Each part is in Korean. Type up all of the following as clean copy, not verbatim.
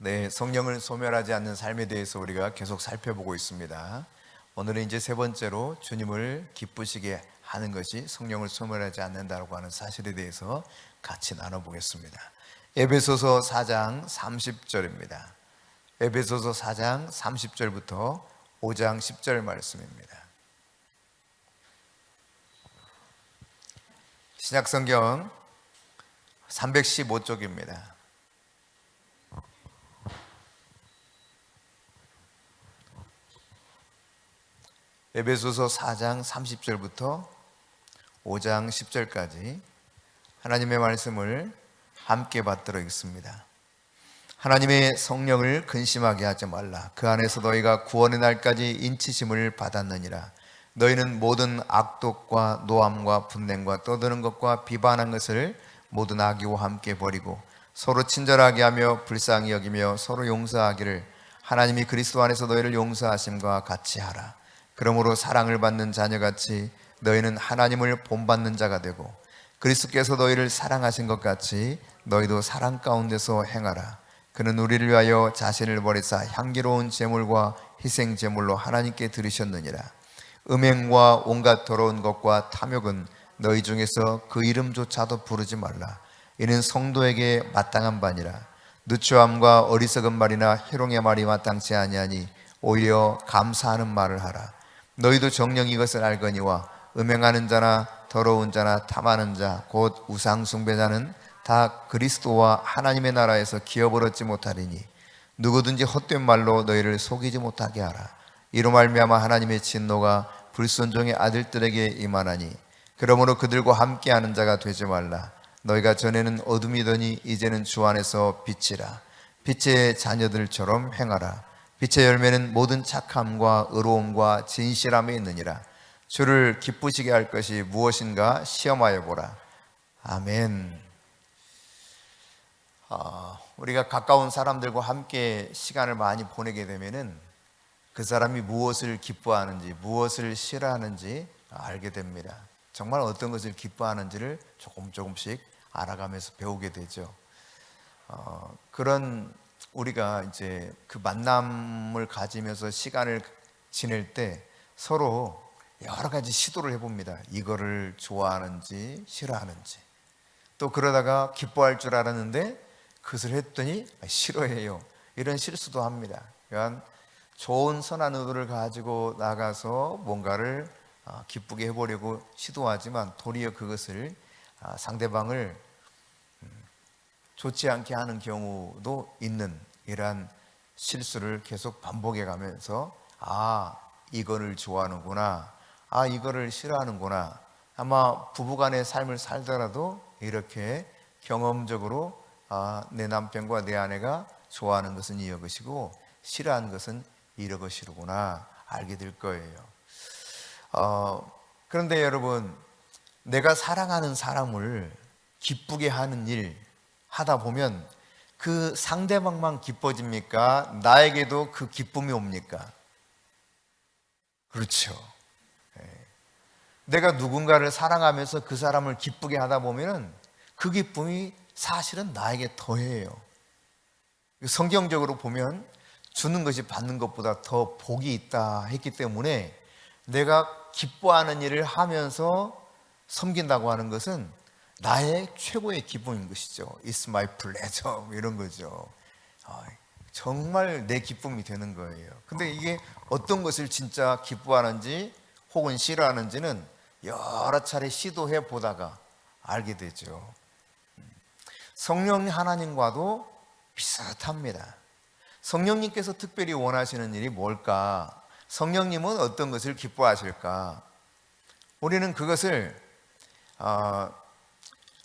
네, 성령을 소멸하지 않는 삶에 대해서 우리가 계속 살펴보고 있습니다. 오늘은 이제 세 번째로 주님을 기쁘시게 하는 것이 성령을 소멸하지 않는다고 하는 사실에 대해서 같이 나눠보겠습니다. 에베소서 4장 30절입니다. 에베소서 4장 30절부터 5장 10절 말씀입니다. 신약성경 315쪽입니다. 에베소서 4장 30절부터 5장 10절까지 하나님의 말씀을 함께 받들어 읽습니다. 하나님의 성령을 근심하게 하지 말라. 그 안에서 너희가 구원의 날까지 인치심을 받았느니라. 너희는 모든 악독과 노함과 분냄과 떠드는 것과 비방한 것을 모든 악의와 함께 버리고 서로 친절하게 하며 불쌍히 여기며 서로 용서하기를 하나님이 그리스도 안에서 너희를 용서하심과 같이 하라. 그러므로 사랑을 받는 자녀같이 너희는 하나님을 본받는 자가 되고 그리스도께서 너희를 사랑하신 것 같이 너희도 사랑 가운데서 행하라. 그는 우리를 위하여 자신을 버리사 향기로운 제물과 희생 제물로 하나님께 드리셨느니라. 음행과 온갖 더러운 것과 탐욕은 너희 중에서 그 이름조차도 부르지 말라. 이는 성도에게 마땅한 바니라. 누추함과 어리석은 말이나 희롱의 말이 마땅치 아니하니 오히려 감사하는 말을 하라. 너희도 정녕 이것을 알거니와 음행하는 자나 더러운 자나 탐하는 자 곧 우상 숭배자는 다 그리스도와 하나님의 나라에서 기업을 얻지 못하리니 누구든지 헛된 말로 너희를 속이지 못하게 하라. 이로 말미암아 하나님의 진노가 불순종의 아들들에게 임하나니 그러므로 그들과 함께하는 자가 되지 말라. 너희가 전에는 어둠이더니 이제는 주 안에서 빛이라. 빛의 자녀들처럼 행하라. 빛의 열매는 모든 착함과 의로움과 진실함에 있느니라. 주를 기쁘시게 할 것이 무엇인가 시험하여 보라. 아멘. 우리가 가까운 사람들과 함께 시간을 많이 보내게 되면은 그 사람이 무엇을 기뻐하는지 무엇을 싫어하는지 알게 됩니다. 정말 어떤 것을 기뻐하는지를 조금씩 알아가면서 배우게 되죠. 그런 우리가 이제 그 만남을 가지면서 시간을 지낼 때 서로 여러 가지 시도를 해봅니다. 이거를 좋아하는지 싫어하는지. 또 그러다가 기뻐할 줄 알았는데 그것을 했더니 싫어해요. 이런 실수도 합니다. 그러니까 좋은 선한 의도를 가지고 나가서 뭔가를 기쁘게 해보려고 시도하지만 도리어 그것을 상대방을 좋지 않게 하는 경우도 있는 이러한 실수를 계속 반복해 가면서 이거를 좋아하는구나, 이거를 싫어하는구나. 아마 부부간의 삶을 살더라도 이렇게 경험적으로 내 남편과 내 아내가 좋아하는 것은 이것이고 싫어하는 것은 이것이구나 알게 될 거예요. 그런데 여러분, 내가 사랑하는 사람을 기쁘게 하는 일 하다 보면 그 상대방만 기뻐집니까? 나에게도 그 기쁨이 옵니까? 그렇죠. 내가 누군가를 사랑하면서 그 사람을 기쁘게 하다 보면 그 기쁨이 사실은 나에게 더해요. 성경적으로 보면 주는 것이 받는 것보다 더 복이 있다 했기 때문에 내가 기뻐하는 일을 하면서 섬긴다고 하는 것은 나의 최고의 기쁨인 것이죠. It's my pleasure 이런 거죠. 정말 내 기쁨이 되는 거예요. 근데 이게 어떤 것을 진짜 기뻐하는지 혹은 싫어하는지는 여러 차례 시도해 보다가 알게 되죠. 성령 하나님과도 비슷합니다. 성령님께서 특별히 원하시는 일이 뭘까? 성령님은 어떤 것을 기뻐하실까? 우리는 그것을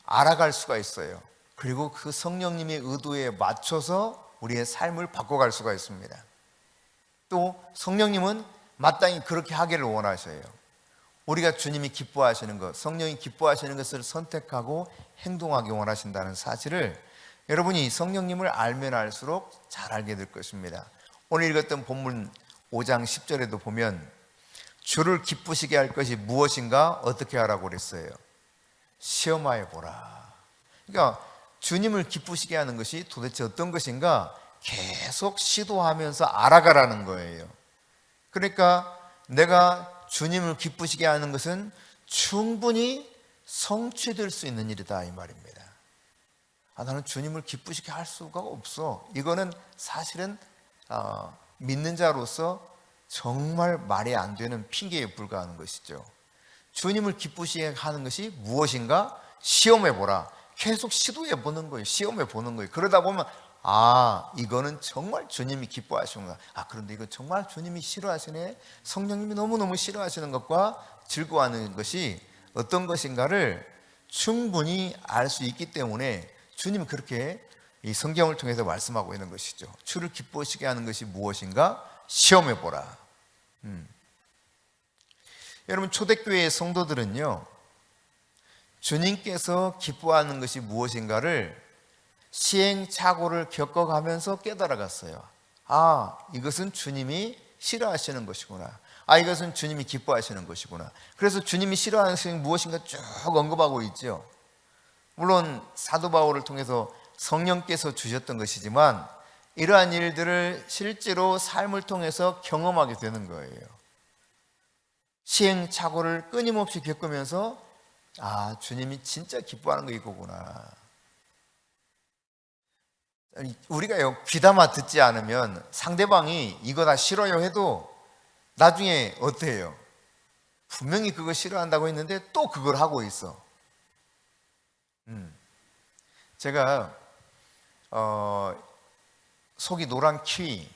알아갈 수가 있어요. 그리고 그 성령님의 의도에 맞춰서 우리의 삶을 바꿔갈 수가 있습니다. 또 성령님은 마땅히 그렇게 하기를 원하셔요. 우리가 주님이 기뻐하시는 것, 성령이 기뻐하시는 것을 선택하고 행동하기 원하신다는 사실을 여러분이 성령님을 알면 알수록 잘 알게 될 것입니다. 오늘 읽었던 본문 5장 10절에도 보면 주를 기쁘시게 할 것이 무엇인가 어떻게 하라고 그랬어요? 시험하여 보라. 그러니까 주님을 기쁘시게 하는 것이 도대체 어떤 것인가 계속 시도하면서 알아가라는 거예요. 그러니까 내가 주님을 기쁘시게 하는 것은 충분히 성취될 수 있는 일이다 이 말입니다. 나는 주님을 기쁘시게 할 수가 없어. 이거는 사실은 믿는 자로서 정말 말이 안 되는 핑계에 불과한 것이죠. 주님을 기쁘시게 하는 것이 무엇인가 시험해 보라. 계속 시도해 보는 거예요. 시험해 보는 거예요. 그러다 보면 이거는 정말 주님이 기뻐하시는구나. 그런데 이거 정말 주님이 싫어하시네. 성령님이 너무너무 싫어하시는 것과 즐거워하는 것이 어떤 것인가를 충분히 알 수 있기 때문에 주님은 그렇게 이 성경을 통해서 말씀하고 있는 것이죠. 주를 기쁘시게 하는 것이 무엇인가 시험해 보라. 여러분, 초대교회의 성도들은요, 주님께서 기뻐하는 것이 무엇인가를 시행착오를 겪어가면서 깨달아갔어요. 이것은 주님이 싫어하시는 것이구나. 이것은 주님이 기뻐하시는 것이구나. 그래서 주님이 싫어하는 것이 무엇인가 쭉 언급하고 있죠. 물론 사도 바울을 통해서 성령께서 주셨던 것이지만 이러한 일들을 실제로 삶을 통해서 경험하게 되는 거예요. 시행착오를 끊임없이 겪으면서 주님이 진짜 기뻐하는 게 이거구나. 우리가요, 귀담아 듣지 않으면 상대방이 이거 다 싫어요 해도 나중에 어때요? 분명히 그거 싫어한다고 했는데 또 그걸 하고 있어. 제가 속이 노란 키위,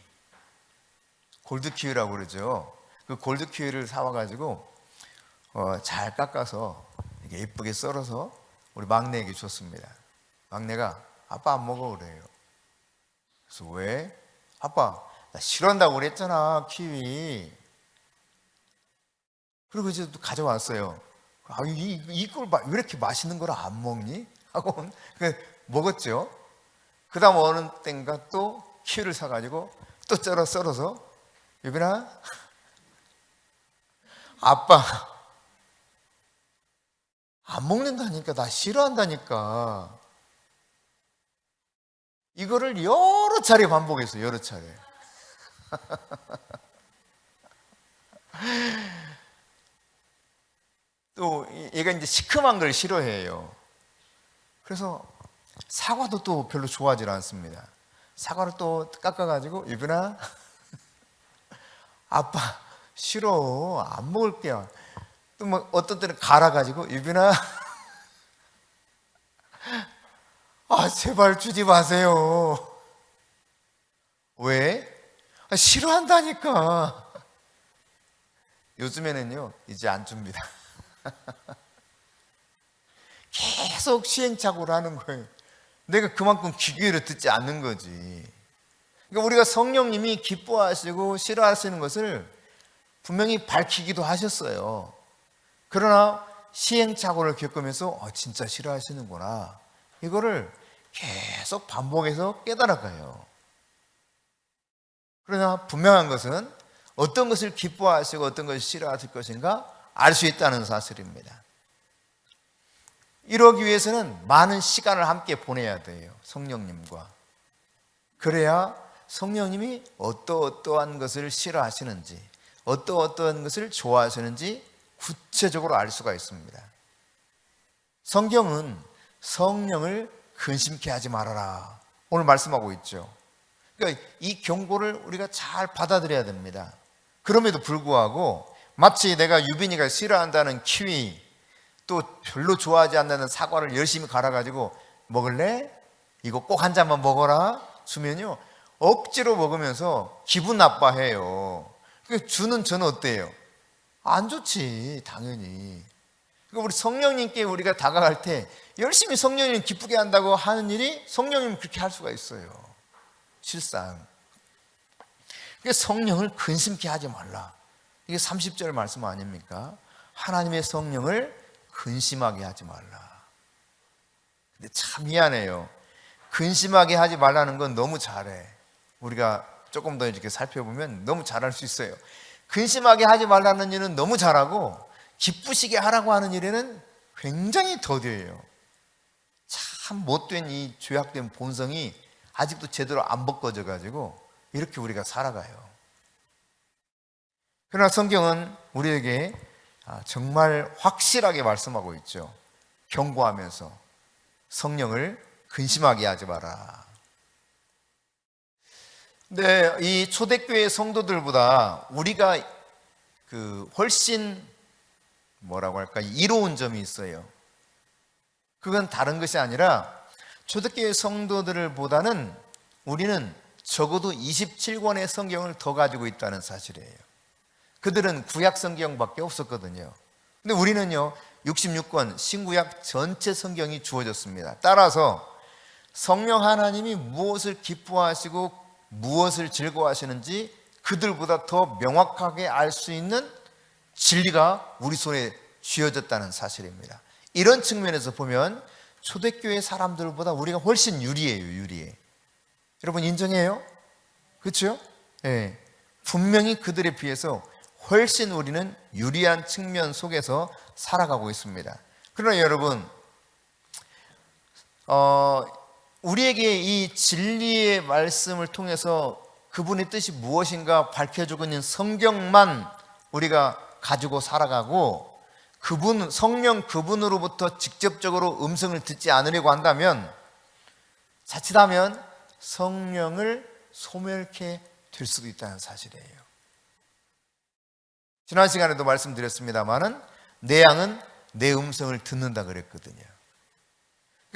골드 키위라고 그러죠. 그 골드 키위를 사와가지고 잘 깎아서 이렇게 예쁘게 썰어서 우리 막내에게 줬습니다. 막내가 아빠 안 먹어 그래요. 그래서 왜? 아빠 나 싫어한다고 그랬잖아 키위. 그리고 이제 또 가져왔어요. 이걸 왜 이렇게 맛있는 걸 안 먹니? 하고 먹었죠. 그 다음 어느 땐가 또 키위를 사가지고 또 썰어서 유빈아 아빠 안 먹는다니까, 나 싫어한다니까. 이거를 여러 차례 반복했어요. 여러 차례. 또 얘가 이제 시큼한 걸 싫어해요. 그래서 사과도 또 별로 좋아하지 않습니다. 사과를 또 깎아가지고 유빈아 아빠 싫어 안 먹을게요. 또 뭐 어떤 때는 갈아가지고 유빈아 제발 주지 마세요. 왜? 싫어한다니까. 요즘에는요 이제 안 줍니다. 계속 시행착오를 하는 거예요. 내가 그만큼 귀 기울여 듣지 않는 거지. 그러니까 우리가 성령님이 기뻐하시고 싫어하시는 것을 분명히 밝히기도 하셨어요. 그러나 시행착오를 겪으면서 진짜 싫어하시는구나, 이거를 계속 반복해서 깨달아가요. 그러나 분명한 것은 어떤 것을 기뻐하시고 어떤 것을 싫어하실 것인가 알 수 있다는 사실입니다. 이러기 위해서는 많은 시간을 함께 보내야 돼요, 성령님과. 그래야 성령님이 어떠한 것을 싫어하시는지 어떠한 것을 좋아하시는지 구체적으로 알 수가 있습니다. 성경은 성령을 근심케 하지 말아라 오늘 말씀하고 있죠. 그러니까 이 경고를 우리가 잘 받아들여야 됩니다. 그럼에도 불구하고 마치 내가 유빈이가 싫어한다는 키위, 또 별로 좋아하지 않는 사과를 열심히 갈아가지고 먹을래? 이거 꼭 한 잔만 먹어라 주면요 억지로 먹으면서 기분 나빠해요. 주는 저는 어때요? 안 좋지 당연히. 그러니까 우리 성령님께 우리가 다가갈 때 열심히 성령님 기쁘게 한다고 하는 일이 성령님 그렇게 할 수가 있어요, 실상. 그러니까 성령을 근심케 하지 말라, 이게 30절 말씀 아닙니까? 하나님의 성령을 근심하게 하지 말라. 근데 참 미안해요. 근심하게 하지 말라는 건 너무 잘해. 우리가 조금 더 이렇게 살펴보면 너무 잘할 수 있어요. 근심하게 하지 말라는 일은 너무 잘하고 기쁘시게 하라고 하는 일에는 굉장히 더뎌요. 참 못된 이 죄악된 본성이 아직도 제대로 안 벗겨져 가지고 이렇게 우리가 살아가요. 그러나 성경은 우리에게 정말 확실하게 말씀하고 있죠. 경고하면서 성령을 근심하게 하지 마라. 근데 이 초대교회 성도들보다 우리가 훨씬 뭐라고 할까, 이로운 점이 있어요. 그건 다른 것이 아니라 초대교회 성도들보다는 우리는 적어도 27권의 성경을 더 가지고 있다는 사실이에요. 그들은 구약 성경밖에 없었거든요. 근데 우리는요 66권 신구약 전체 성경이 주어졌습니다. 따라서 성령 하나님이 무엇을 기뻐하시고 무엇을 즐거워하시는지 그들보다 더 명확하게 알 수 있는 진리가 우리 손에 쥐어졌다는 사실입니다. 이런 측면에서 보면 초대교회 사람들보다 우리가 훨씬 유리해요. 유리해. 여러분 인정해요? 그렇죠? 네. 분명히 그들에 비해서 훨씬 우리는 유리한 측면 속에서 살아가고 있습니다. 그러나 여러분 우리에게 이 진리의 말씀을 통해서 그분의 뜻이 무엇인가 밝혀주고 있는 성경만 우리가 가지고 살아가고 성령 그분으로부터 직접적으로 음성을 듣지 않으려고 한다면 자칫하면 성령을 소멸케 될 수도 있다는 사실이에요. 지난 시간에도 말씀드렸습니다마는 내 양은 내 음성을 듣는다 그랬거든요.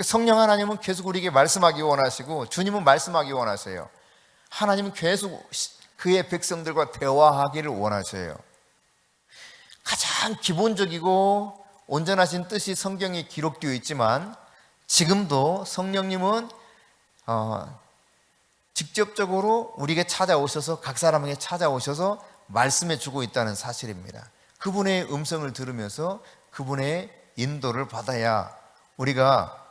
성령 하나님은 계속 우리에게 말씀하기 원하시고 주님은 말씀하기 원하세요. 하나님은 계속 그의 백성들과 대화하기를 원하셔요. 가장 기본적이고 온전하신 뜻이 성경에 기록되어 있지만 지금도 성령님은 직접적으로 우리에게 찾아오셔서 각 사람에게 찾아오셔서 말씀해 주고 있다는 사실입니다. 그분의 음성을 들으면서 그분의 인도를 받아야 우리가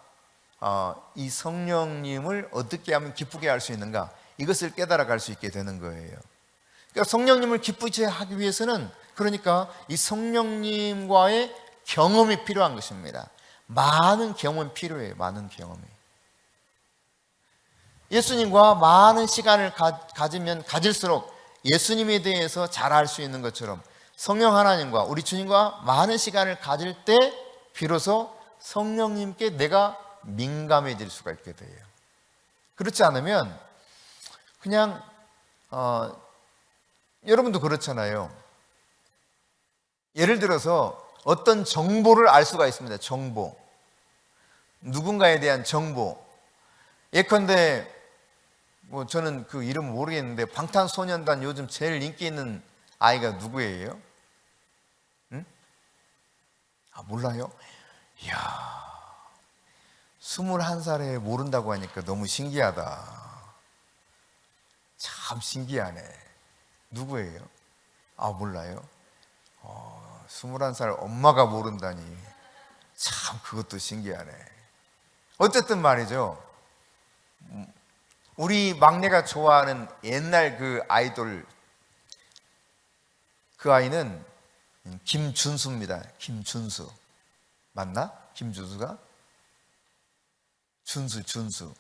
이 성령님을 어떻게 하면 기쁘게 할 수 있는가, 이것을 깨달아 갈 수 있게 되는 거예요. 그러니까 성령님을 기쁘게 하기 위해서는 그러니까 이 성령님과의 경험이 필요한 것입니다. 많은 경험이 필요해요. 많은 경험이. 예수님과 많은 시간을 가지면 가질수록 예수님에 대해서 잘 알 수 있는 것처럼 성령 하나님과 우리 주님과 많은 시간을 가질 때 비로소 성령님께 내가 민감해질 수가 있게 돼요. 그렇지 않으면 그냥 여러분도 그렇잖아요. 예를 들어서 어떤 정보를 알 수가 있습니다. 정보, 누군가에 대한 정보. 예컨대 저는 그 이름 모르겠는데 방탄소년단 요즘 제일 인기 있는 아이가 누구예요? 응? 몰라요? 이야, 21살에 모른다고 하니까 너무 신기하다. 참 신기하네. 누구예요? 몰라요? 21살 엄마가 모른다니 참 그것도 신기하네. 어쨌든 말이죠, 우리 막내가 좋아하는 옛날 그 아이돌, 그 아이는 김준수입니다. 김준수 맞나? 김준수가? 준수.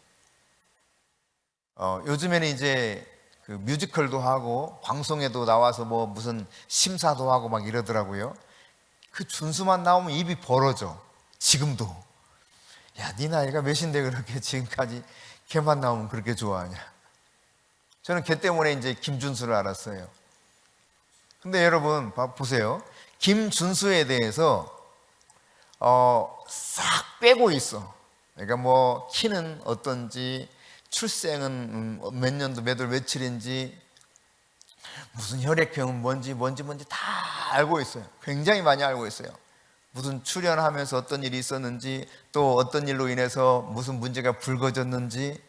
요즘에는 이제 그 뮤지컬도 하고 방송에도 나와서 무슨 심사도 하고 막 이러더라고요. 그 준수만 나오면 입이 벌어져. 지금도. 야, 네 나이가 몇인데 그렇게 지금까지 걔만 나오면 그렇게 좋아하냐. 저는 걔 때문에 이제 김준수를 알았어요. 근데 여러분 보세요. 김준수에 대해서 싹 빼고 있어. 그러니까 키는 어떤지, 출생은 몇 년도 몇 월 며칠인지, 무슨 혈액형은 뭔지 다 알고 있어요. 굉장히 많이 알고 있어요. 무슨 출연하면서 어떤 일이 있었는지, 또 어떤 일로 인해서 무슨 문제가 불거졌는지,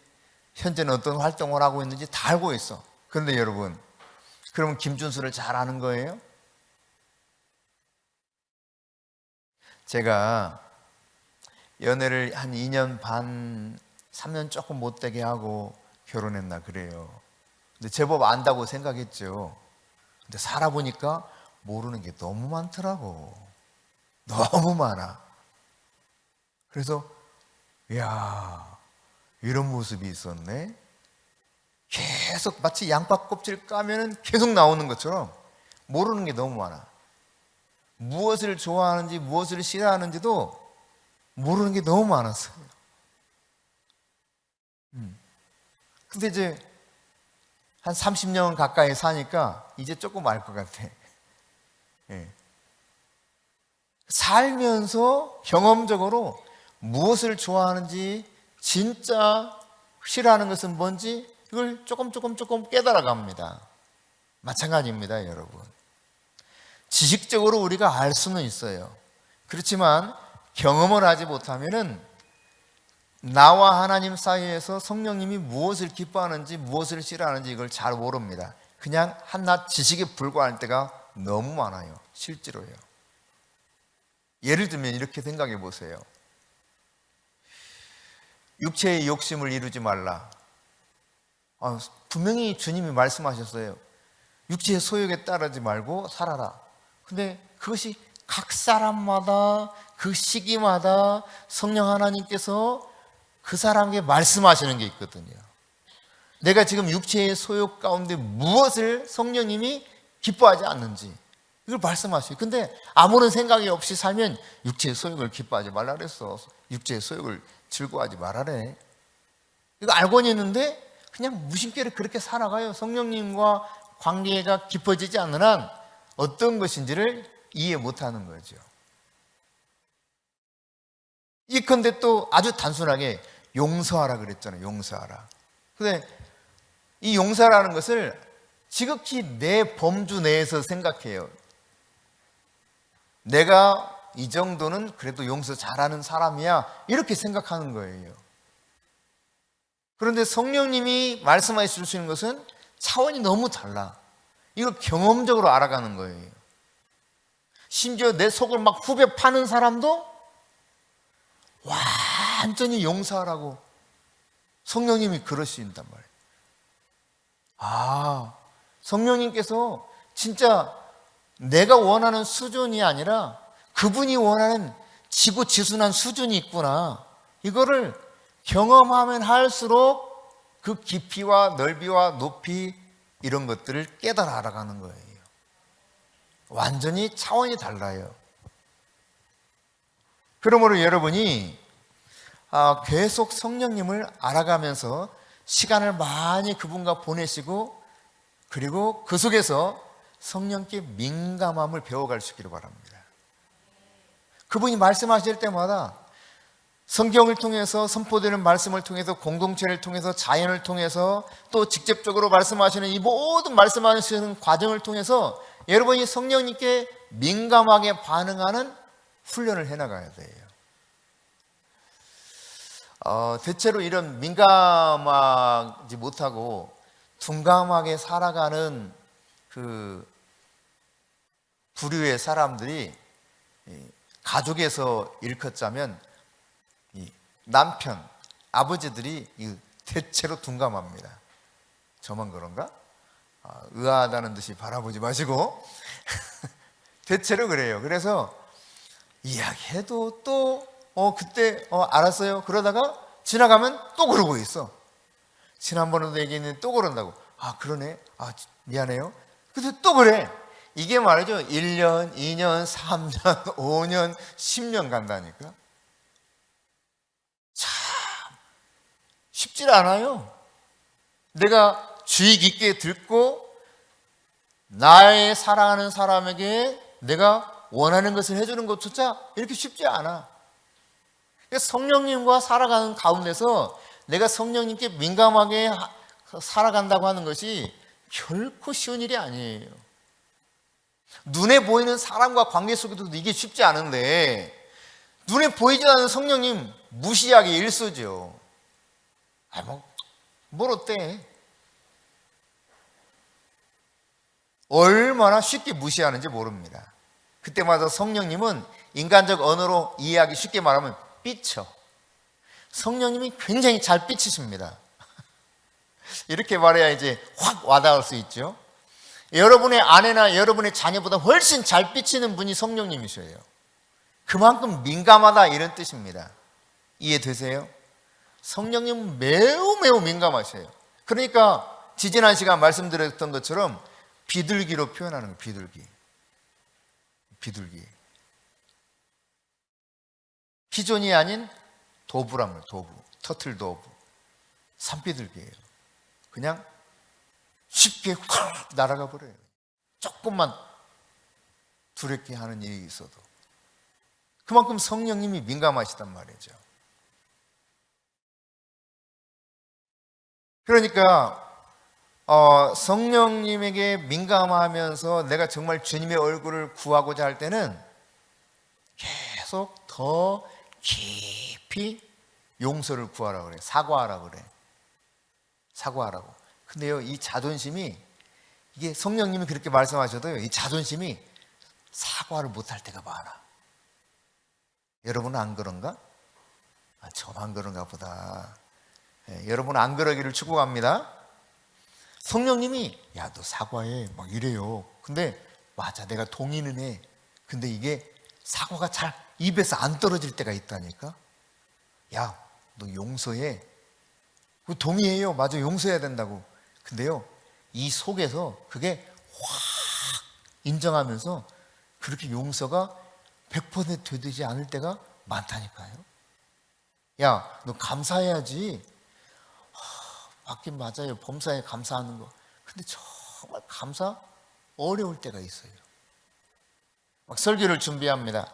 현재는 어떤 활동을 하고 있는지 다 알고 있어. 그런데 여러분, 그러면 김준수를 잘 아는 거예요? 제가 연애를 한 2년 반, 3년 조금 못되게 하고 결혼했나 그래요. 근데 제법 안다고 생각했죠. 근데 살아보니까 모르는 게 너무 많더라고. 너무 많아. 그래서 이야, 이런 모습이 있었네. 계속 마치 양파 껍질 까면 계속 나오는 것처럼 모르는 게 너무 많아. 무엇을 좋아하는지 무엇을 싫어하는지도 모르는 게 너무 많았어요. 근데 이제 한 30년 가까이 사니까 이제 조금 알 것 같아. 예. 살면서 경험적으로 무엇을 좋아하는지, 진짜 싫어하는 것은 뭔지 이걸 조금 깨달아 갑니다. 마찬가지입니다, 여러분. 지식적으로 우리가 알 수는 있어요. 그렇지만 경험을 하지 못하면은 나와 하나님 사이에서 성령님이 무엇을 기뻐하는지 무엇을 싫어하는지 이걸 잘 모릅니다. 그냥 한낱 지식에 불과할 때가 너무 많아요. 실제로요. 예를 들면 이렇게 생각해 보세요. 육체의 욕심을 이루지 말라. 분명히 주님이 말씀하셨어요. 육체의 소욕에 따르지 말고 살아라. 근데 그것이 각 사람마다 그 시기마다 성령 하나님께서 그 사람에게 말씀하시는 게 있거든요. 내가 지금 육체의 소욕 가운데 무엇을 성령님이 기뻐하지 않는지 이걸 말씀하셔요. 근데 아무런 생각이 없이 살면 육체의 소욕을 기뻐하지 말라 그랬어. 육체의 소욕을 즐거워하지 말아래. 이거 알고는 있는데 그냥 무심결에 그렇게 살아가요. 성령님과 관계가 깊어지지 않는 한 어떤 것인지를 이해 못하는 거죠. 이컨대 또 아주 단순하게 용서하라 그랬잖아요. 용서하라. 근데 이 용서라는 것을 지극히 내 범주 내에서 생각해요. 내가 이 정도는 그래도 용서 잘하는 사람이야 이렇게 생각하는 거예요. 그런데 성령님이 말씀해 주시는 것은 차원이 너무 달라. 이걸 경험적으로 알아가는 거예요. 심지어 내 속을 막 후벼 파는 사람도 완전히 용서하라고 성령님이 그러신단 말이에요. 성령님께서 진짜 내가 원하는 수준이 아니라 그분이 원하는 지고지순한 수준이 있구나. 이거를 경험하면 할수록 그 깊이와 넓이와 높이 이런 것들을 깨달아 알아가는 거예요. 완전히 차원이 달라요. 그러므로 여러분이 계속 성령님을 알아가면서 시간을 많이 그분과 보내시고 그리고 그 속에서 성령께 민감함을 배워갈 수 있기를 바랍니다. 그분이 말씀하실 때마다 성경을 통해서 선포되는 말씀을 통해서 공동체를 통해서 자연을 통해서 또 직접적으로 말씀하시는 이 모든 말씀하시는 과정을 통해서 여러분이 성령님께 민감하게 반응하는 훈련을 해나가야 돼요. 대체로 이런 민감하지 못하고 둔감하게 살아가는 그 부류의 사람들이 가족에서 일컫자면 남편, 아버지들이 대체로 둔감합니다. 저만 그런가? 의아하다는 듯이 바라보지 마시고 대체로 그래요. 그래서 이야기해도 또 그때 알았어요. 그러다가 지나가면 또 그러고 있어. 지난번에도 얘기했는데 또 그런다고. 그러네. 미안해요. 근데 또 그래. 이게 말이죠. 1년, 2년, 3년, 5년, 10년 간다니까. 참 쉽지 않아요. 내가 주의 깊게 듣고 나의 사랑하는 사람에게 내가 원하는 것을 해주는 것조차 이렇게 쉽지 않아. 성령님과 살아가는 가운데서 내가 성령님께 민감하게 살아간다고 하는 것이 결코 쉬운 일이 아니에요. 눈에 보이는 사람과 관계 속에도 이게 쉽지 않은데 눈에 보이지 않는 성령님 무시하기 일쑤죠. 뭘 어때? 얼마나 쉽게 무시하는지 모릅니다. 그때마다 성령님은 인간적 언어로 이해하기 쉽게 말하면 삐쳐. 성령님이 굉장히 잘 삐치십니다. 이렇게 말해야 이제 확 와닿을 수 있죠. 여러분의 아내나 여러분의 자녀보다 훨씬 잘 삐치는 분이 성령님이셔요. 그만큼 민감하다 이런 뜻입니다. 이해되세요? 성령님은 매우 민감하셔요. 그러니까 지지난 시간 말씀드렸던 것처럼 비둘기로 표현하는 거예요. 비둘기. 피존이 아닌 도부란 말이에요. 도부. 터틀 도부. 산비둘기예요. 그냥 쉽게 확 날아가 버려요. 조금만 두렵게 하는 일이 있어도. 그만큼 성령님이 민감하시단 말이죠. 그러니까 성령님에게 민감하면서 내가 정말 주님의 얼굴을 구하고자 할 때는 계속 더 깊이 용서를 구하라고 그래요. 사과하라고 그래. 사과하라고. 근데요, 이 자존심이, 이게 성령님이 그렇게 말씀하셔도요, 이 자존심이 사과를 못할 때가 많아. 여러분은 안 그런가? 저만 그런가 보다. 여러분 안 그러기를 축복합니다. 성령님이 야, 너 사과해 막 이래요. 근데 맞아, 내가 동의는 해. 근데 이게 사과가 잘 입에서 안 떨어질 때가 있다니까. 야, 너 용서해. 동의해요. 맞아, 용서해야 된다고. 근데요, 이 속에서 그게 확 인정하면서 그렇게 용서가 100% 되지 않을 때가 많다니까요. 야, 너 감사해야지. 맞긴 맞아요. 범사에 감사하는 거. 근데 정말 감사 어려울 때가 있어요. 막 설교를 준비합니다.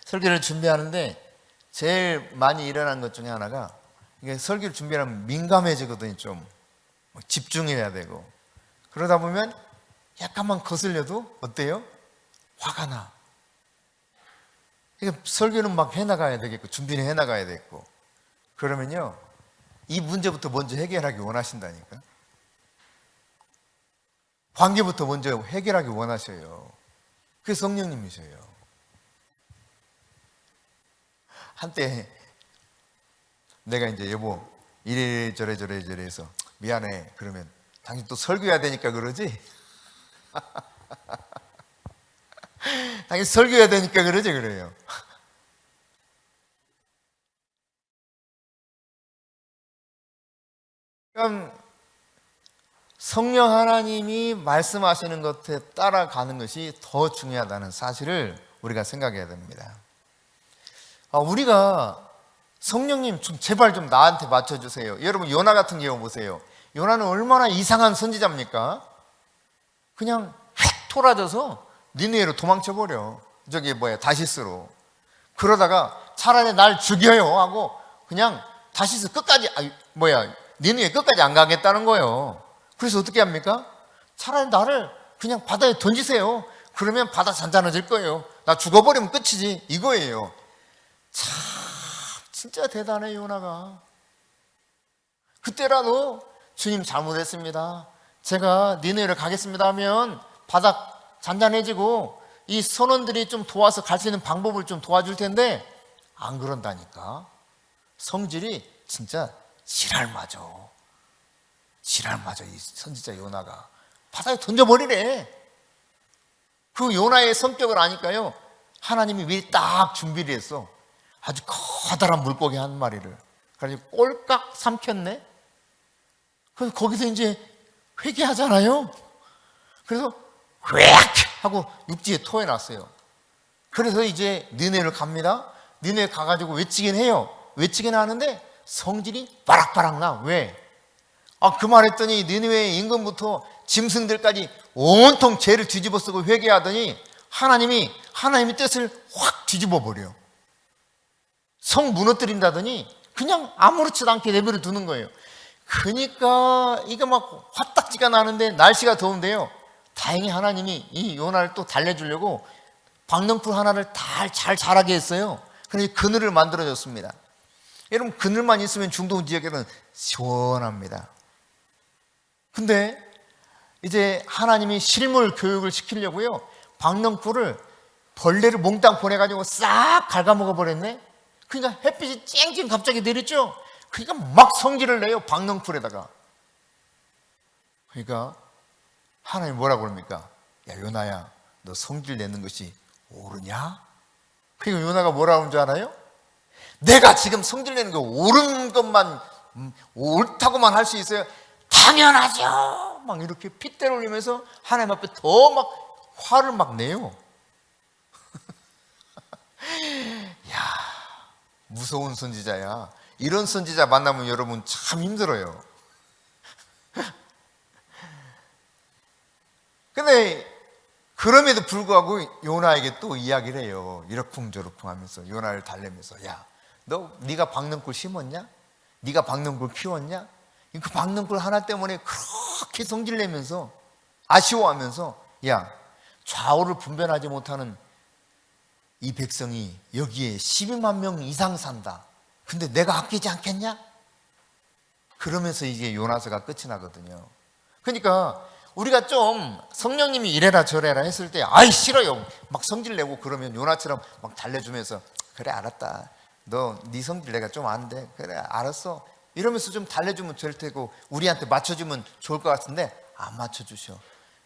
설교를 준비하는데 제일 많이 일어난 것 중에 하나가, 이게 설교를 준비하면 민감해지거든요. 좀 집중해야 되고. 그러다 보면 약간만 거슬려도 어때요? 화가 나. 그러니까 설교는 막 해나가야 되겠고, 준비는 해나가야 되겠고. 그러면요, 이 문제부터 먼저 해결하기 원하신다니까. 관계부터 먼저 해결하기 원하셔요. 그게 성령님이셔요. 한때 내가 이제 여보 이래저래 해서 미안해. 그러면 당신 또 설교해야 되니까 그러지? 당신 설교해야 되니까 그러지? 그래요. 그럼 성령 하나님이 말씀하시는 것에 따라가는 것이 더 중요하다는 사실을 우리가 생각해야 됩니다. 우리가 성령님 좀 제발 좀 나한테 맞춰주세요. 여러분 요나 같은 경우 보세요. 요나는 얼마나 이상한 선지자입니까? 그냥 휙 토라져서 니느웨로 도망쳐버려. 다시스로. 그러다가 차라리 날 죽여요 하고 그냥 다시스 끝까지 니느웨 끝까지 안 가겠다는 거예요. 그래서 어떻게 합니까? 차라리 나를 그냥 바다에 던지세요. 그러면 바다 잔잔해질 거예요. 나 죽어버리면 끝이지. 이거예요. 참 진짜 대단해 요나가. 그때라도 주님 잘못했습니다. 제가 니느웨를 가겠습니다 하면 바다 잔잔해지고 이 선원들이 좀 도와서 갈 수 있는 방법을 좀 도와줄 텐데 안 그런다니까. 성질이 진짜 지랄맞아. 이 선지자 요나가. 바다에 던져버리래. 그 요나의 성격을 아니까요, 하나님이 미리 딱 준비를 했어. 아주 커다란 물고기 한 마리를. 그래서 꼴깍 삼켰네. 그래서 거기서 이제 회개하잖아요. 그래서 획 하고 육지에 토해놨어요. 그래서 이제 니느웨를 갑니다. 니느웨 가가지고 외치긴 해요. 외치긴 하는데 성질이 바락바락 나. 왜? 그 말했더니 니느웨 임금부터 짐승들까지 온통 죄를 뒤집어 쓰고 회개하더니 하나님이 뜻을 확 뒤집어 버려. 성 무너뜨린다더니 그냥 아무렇지도 않게 내버려 두는 거예요. 그러니까 이게 막 화딱지가 나는데 날씨가 더운데요, 다행히 하나님이 이 요나를 또 달래주려고 박넝풀 하나를 잘 자라게 했어요. 그래서 그늘을 만들어줬습니다. 여러분 그늘만 있으면 중동 지역에는 시원합니다. 근데 이제 하나님이 실물 교육을 시키려고요, 박넝풀을 벌레를 몽땅 보내가지고 싹 갉아먹어 버렸네. 그러니까 햇빛이 쨍쨍 갑자기 내렸죠. 그러니까 막 성질을 내요, 박넝풀에다가. 그러니까 하나님 뭐라고 그럽니까? 야 요나야, 너 성질 내는 것이 옳으냐? 그러니까 요나가 뭐라고 하는 줄 알아요? 내가 지금 성질 내는 거 옳은 것만 옳다고만 할 수 있어요? 다 당연하죠. 막 이렇게 핏대를 올리면서 하나님 앞에 더 막 화를 막 내요. 야, 무서운 선지자야. 이런 선지자 만나면 여러분 참 힘들어요. 근데 그럼에도 불구하고 요나에게 또 이야기를 해요. 이러쿵저러쿵 하면서 요나를 달래면서, 야, 너 네가 박는 꿀 심었냐? 네가 박는 꿀 키웠냐? 그 박는 꿀 하나 때문에 그렇게 성질 내면서 아쉬워하면서, 야, 좌우를 분별하지 못하는 이 백성이 여기에 12만 명 이상 산다. 근데 내가 아끼지 않겠냐? 그러면서 이게 요나서가 끝이 나거든요. 그러니까 우리가 좀 성령님이 이래라 저래라 했을 때 아이 싫어요 막 성질 내고 그러면 요나처럼 막 달래주면서 그래 알았다, 너 네 성질 내가 좀 아는데 그래 알았어 이러면서 좀 달래주면 될 테고 우리한테 맞춰주면 좋을 것 같은데 안 맞춰주셔.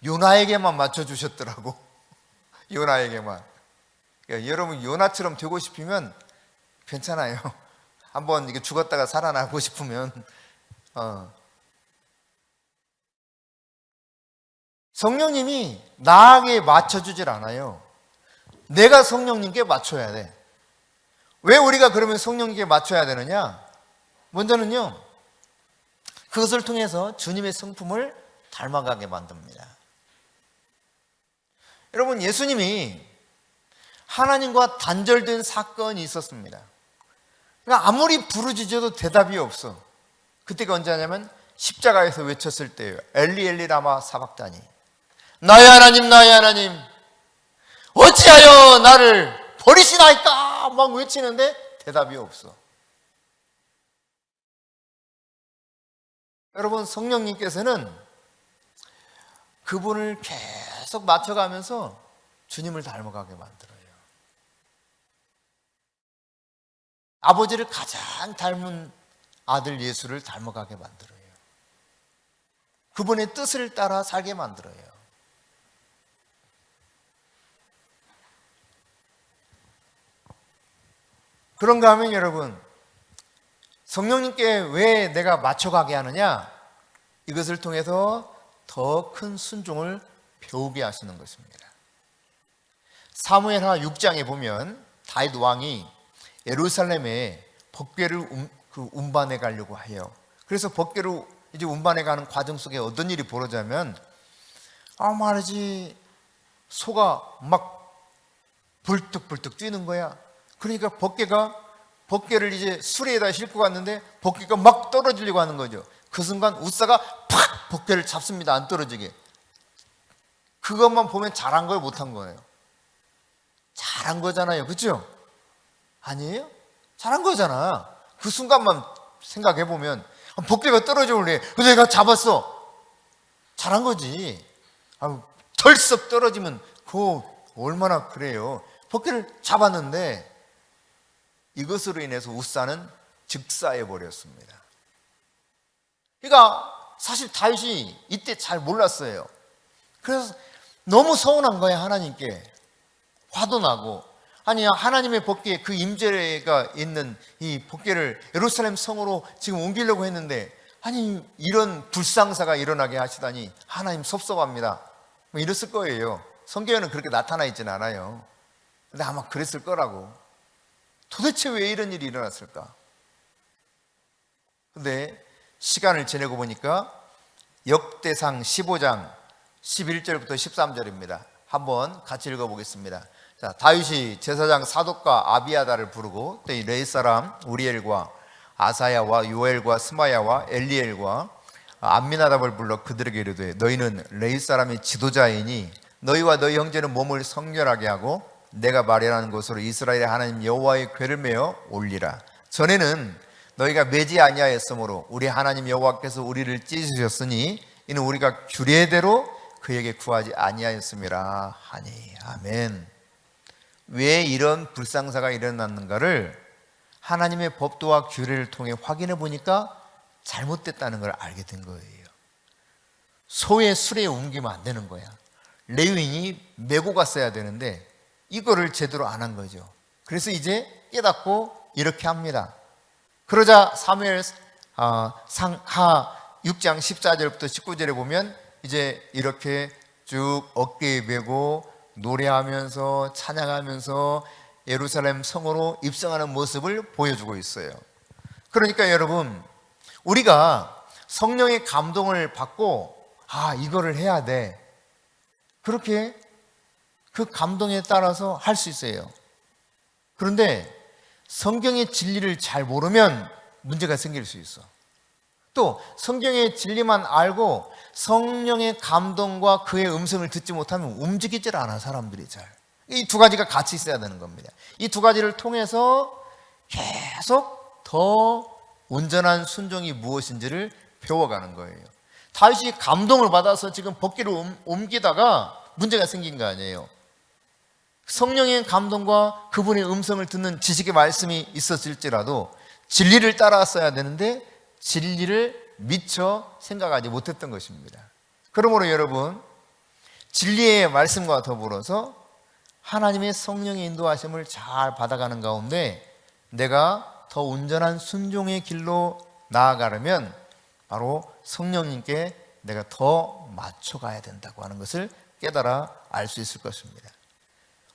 요나에게만 맞춰주셨더라고. 요나에게만. 그러니까 여러분 요나처럼 되고 싶으면 괜찮아요. 한번 이게 죽었다가 살아나고 싶으면 성령님이 나에게 맞춰주질 않아요. 내가 성령님께 맞춰야 돼. 왜 우리가 그러면 성령님께 맞춰야 되느냐? 먼저는요, 그것을 통해서 주님의 성품을 닮아가게 만듭니다. 여러분, 예수님이 하나님과 단절된 사건이 있었습니다. 그러니까 아무리 부르짖어도 대답이 없어. 그때가 언제냐면 십자가에서 외쳤을 때예요. 엘리 엘리 라마 사박다니, 나의 하나님 나의 하나님 어찌하여 나를 버리시나이까 막 외치는데 대답이 없어. 여러분, 성령님께서는 그분을 계속 맞춰가면서 주님을 닮아가게 만들어요. 아버지를 가장 닮은 아들 예수를 닮아가게 만들어요. 그분의 뜻을 따라 살게 만들어요. 그런가 하면 여러분, 성령님께 왜 내가 맞춰가게 하느냐? 이것을 통해서 더 큰 순종을 배우게 하시는 것입니다. 사무엘하 6장에 보면 다윗 왕이 예루살렘에 법궤를 운반해 가려고 해요. 그래서 법궤를 이제 운반해 가는 과정 속에 어떤 일이 벌어지냐면 말이지 소가 막 불뚝불뚝 뛰는 거야. 그러니까 법궤를 이제 수레에다 싣고 갔는데 법궤가 막 떨어지려고 하는 거죠. 그 순간 웃사가 팍 법궤를 잡습니다. 안 떨어지게. 그것만 보면 잘한 거예요, 못한 거예요? 잘한 거잖아요, 그렇죠? 아니에요? 잘한 거잖아. 그 순간만 생각해 보면 법궤가 떨어져올래. 내가 잡았어. 잘한 거지. 덜썩 떨어지면 그거 얼마나 그래요. 법궤를 잡았는데 이것으로 인해서 웃사는 즉사해 버렸습니다. 그러니까 사실 다윗이 이때 잘 몰랐어요. 그래서 너무 서운한 거예요. 하나님께 화도 나고, 아니 하나님의 법궤 그 임재가 있는 이 법궤를 예루살렘 성으로 지금 옮기려고 했는데 아니 이런 불상사가 일어나게 하시다니 하나님 섭섭합니다. 뭐 이랬을 거예요. 성경에는 그렇게 나타나 있지는 않아요. 근데 아마 그랬을 거라고. 도대체 왜 이런 일이 일어났을까? 근데 시간을 지내고 보니까 역대상 15장 11절부터 13절입니다. 한번 같이 읽어보겠습니다. 자, 다윗이 제사장 사독과 아비아다를 부르고 또 이 레위 사람 우리엘과 아사야와 요엘과 스마야와 엘리엘과 암미나답을 불러 그들에게 이르되 너희는 레위 사람의 지도자이니 너희와 너희 형제는 몸을 성결하게 하고 내가 마련한 곳으로 이스라엘의 하나님 여호와의 궤를 메어 올리라. 전에는 너희가 매지 아니하였으므로 우리 하나님 여호와께서 우리를 찢으셨으니 이는 우리가 규례대로 그에게 구하지 아니하였음이라 하니. 아멘. 왜 이런 불상사가 일어났는가를 하나님의 법도와 규례를 통해 확인해 보니까 잘못됐다는 걸 알게 된 거예요. 소의 수레에 옮기면 안 되는 거야. 레위인이 메고 갔어야 되는데 이거를 제대로 안 한 거죠. 그래서 이제 깨닫고 이렇게 합니다. 그러자 사무엘 상하 6장 14절부터 19절에 보면 이제 이렇게 쭉 어깨에 메고 노래하면서 찬양하면서 예루살렘 성으로 입성하는 모습을 보여주고 있어요. 그러니까 여러분, 우리가 성령의 감동을 받고 이거를 해야 돼, 그렇게 그 감동에 따라서 할 수 있어요. 그런데 성경의 진리를 잘 모르면 문제가 생길 수 있어. 또 성경의 진리만 알고 성령의 감동과 그의 음성을 듣지 못하면 움직이질 않아, 사람들이 잘. 이 두 가지가 같이 있어야 되는 겁니다. 이 두 가지를 통해서 계속 더 온전한 순종이 무엇인지를 배워가는 거예요. 다윗이 감동을 받아서 지금 법궤를 옮기다가 문제가 생긴 거 아니에요. 성령의 감동과 그분의 음성을 듣는 지식의 말씀이 있었을지라도 진리를 따라서야 되는데 진리를 미처 생각하지 못했던 것입니다. 그러므로 여러분, 진리의 말씀과 더불어서 하나님의 성령의 인도하심을 잘 받아가는 가운데 내가 더 온전한 순종의 길로 나아가려면 바로 성령님께 내가 더 맞춰가야 된다고 하는 것을 깨달아 알 수 있을 것입니다.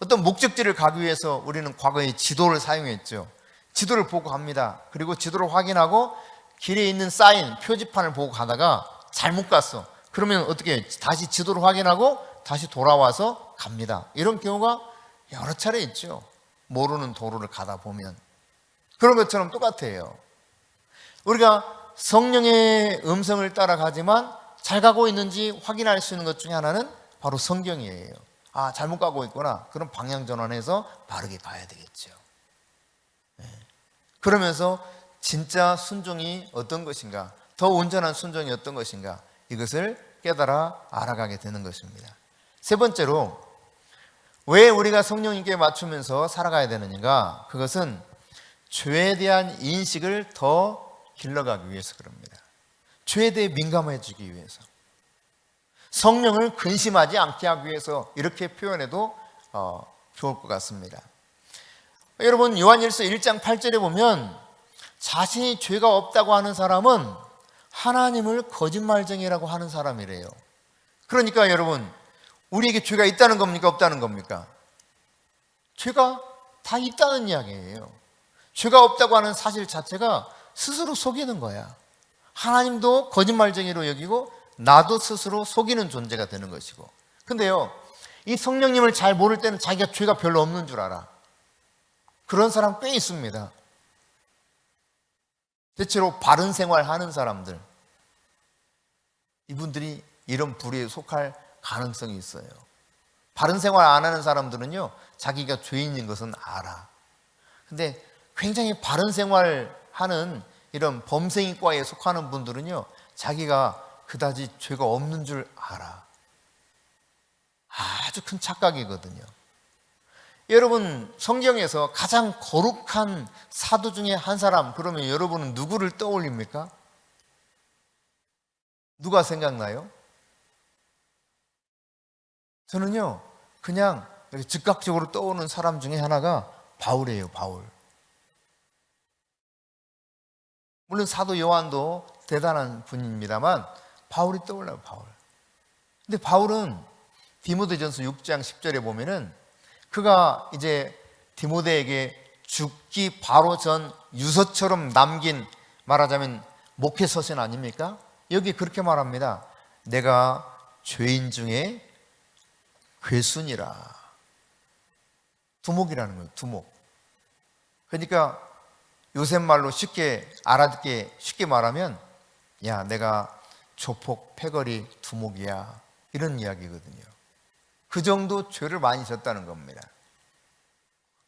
어떤 목적지를 가기 위해서 우리는 과거에 지도를 사용했죠. 지도를 보고 갑니다. 그리고 지도를 확인하고 길에 있는 사인, 표지판을 보고 가다가 잘못 갔어. 그러면 어떻게 다시 지도를 확인하고 다시 돌아와서 갑니다. 이런 경우가 여러 차례 있죠. 모르는 도로를 가다 보면. 그런 것처럼 똑같아요. 우리가 성령의 음성을 따라가지만 잘 가고 있는지 확인할 수 있는 것 중에 하나는 바로 성경이에요. 잘못 가고 있구나. 그럼 방향 전환해서 바르게 가야 되겠죠. 그러면서 진짜 순종이 어떤 것인가, 더 온전한 순종이 어떤 것인가, 이것을 깨달아 알아가게 되는 것입니다. 세 번째로, 왜 우리가 성령님께 맞추면서 살아가야 되느냐? 그것은 죄에 대한 인식을 더 길러가기 위해서 그럽니다. 죄에 대해 민감해지기 위해서, 성령을 근심하지 않게 하기 위해서, 이렇게 표현해도 좋을 것 같습니다. 여러분, 요한일서 1장 8절에 보면 자신이 죄가 없다고 하는 사람은 하나님을 거짓말쟁이라고 하는 사람이래요. 그러니까 여러분, 우리에게 죄가 있다는 겁니까? 없다는 겁니까? 죄가 다 있다는 이야기예요. 죄가 없다고 하는 사실 자체가 스스로 속이는 거야. 하나님도 거짓말쟁이로 여기고 나도 스스로 속이는 존재가 되는 것이고. 근데요, 이 성령님을 잘 모를 때는 자기가 죄가 별로 없는 줄 알아. 그런 사람 꽤 있습니다. 대체로 바른 생활하는 사람들, 이분들이 이런 부류에 속할 가능성이 있어요. 바른 생활 안 하는 사람들은요, 자기가 죄인인 것은 알아. 근데 굉장히 바른 생활하는 이런 범생이과에 속하는 분들은요, 자기가 그다지 죄가 없는 줄 알아. 아주 큰 착각이거든요. 여러분, 성경에서 가장 거룩한 사도 중에 한 사람, 그러면 여러분은 누구를 떠올립니까? 누가 생각나요? 저는요, 그냥 즉각적으로 떠오르는 사람 중에 하나가 바울이에요. 바울. 물론 사도 요한도 대단한 분입니다만 바울이 떠올라요. 바울. 근데 바울은 디모데전서 6장 10절에 보면은 그가 이제 디모데에게 죽기 바로 전 유서처럼 남긴, 말하자면 목회 서신 아닙니까? 여기 그렇게 말합니다. 내가 죄인 중에 괴순이라. 두목이라는 거예요. 두목. 그러니까 요새 말로 쉽게 알아듣게 쉽게 말하면, 야, 내가 조폭 패거리 두목이야, 이런 이야기거든요. 그 정도 죄를 많이 졌다는 겁니다.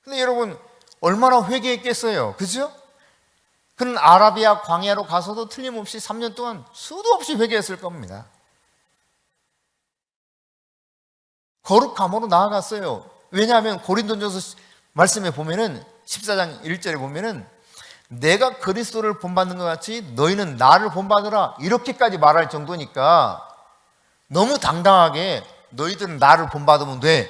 근데 여러분, 얼마나 회개했겠어요, 그죠? 그는 아라비아 광야로 가서도 틀림없이 3년 동안 수도 없이 회개했을 겁니다. 거룩함으로 나아갔어요. 왜냐하면 고린도전서 말씀에 보면은 14장 1절에 보면은 내가 그리스도를 본받는 것 같이 너희는 나를 본받으라, 이렇게까지 말할 정도니까 너무 당당하게 너희들은 나를 본받으면 돼.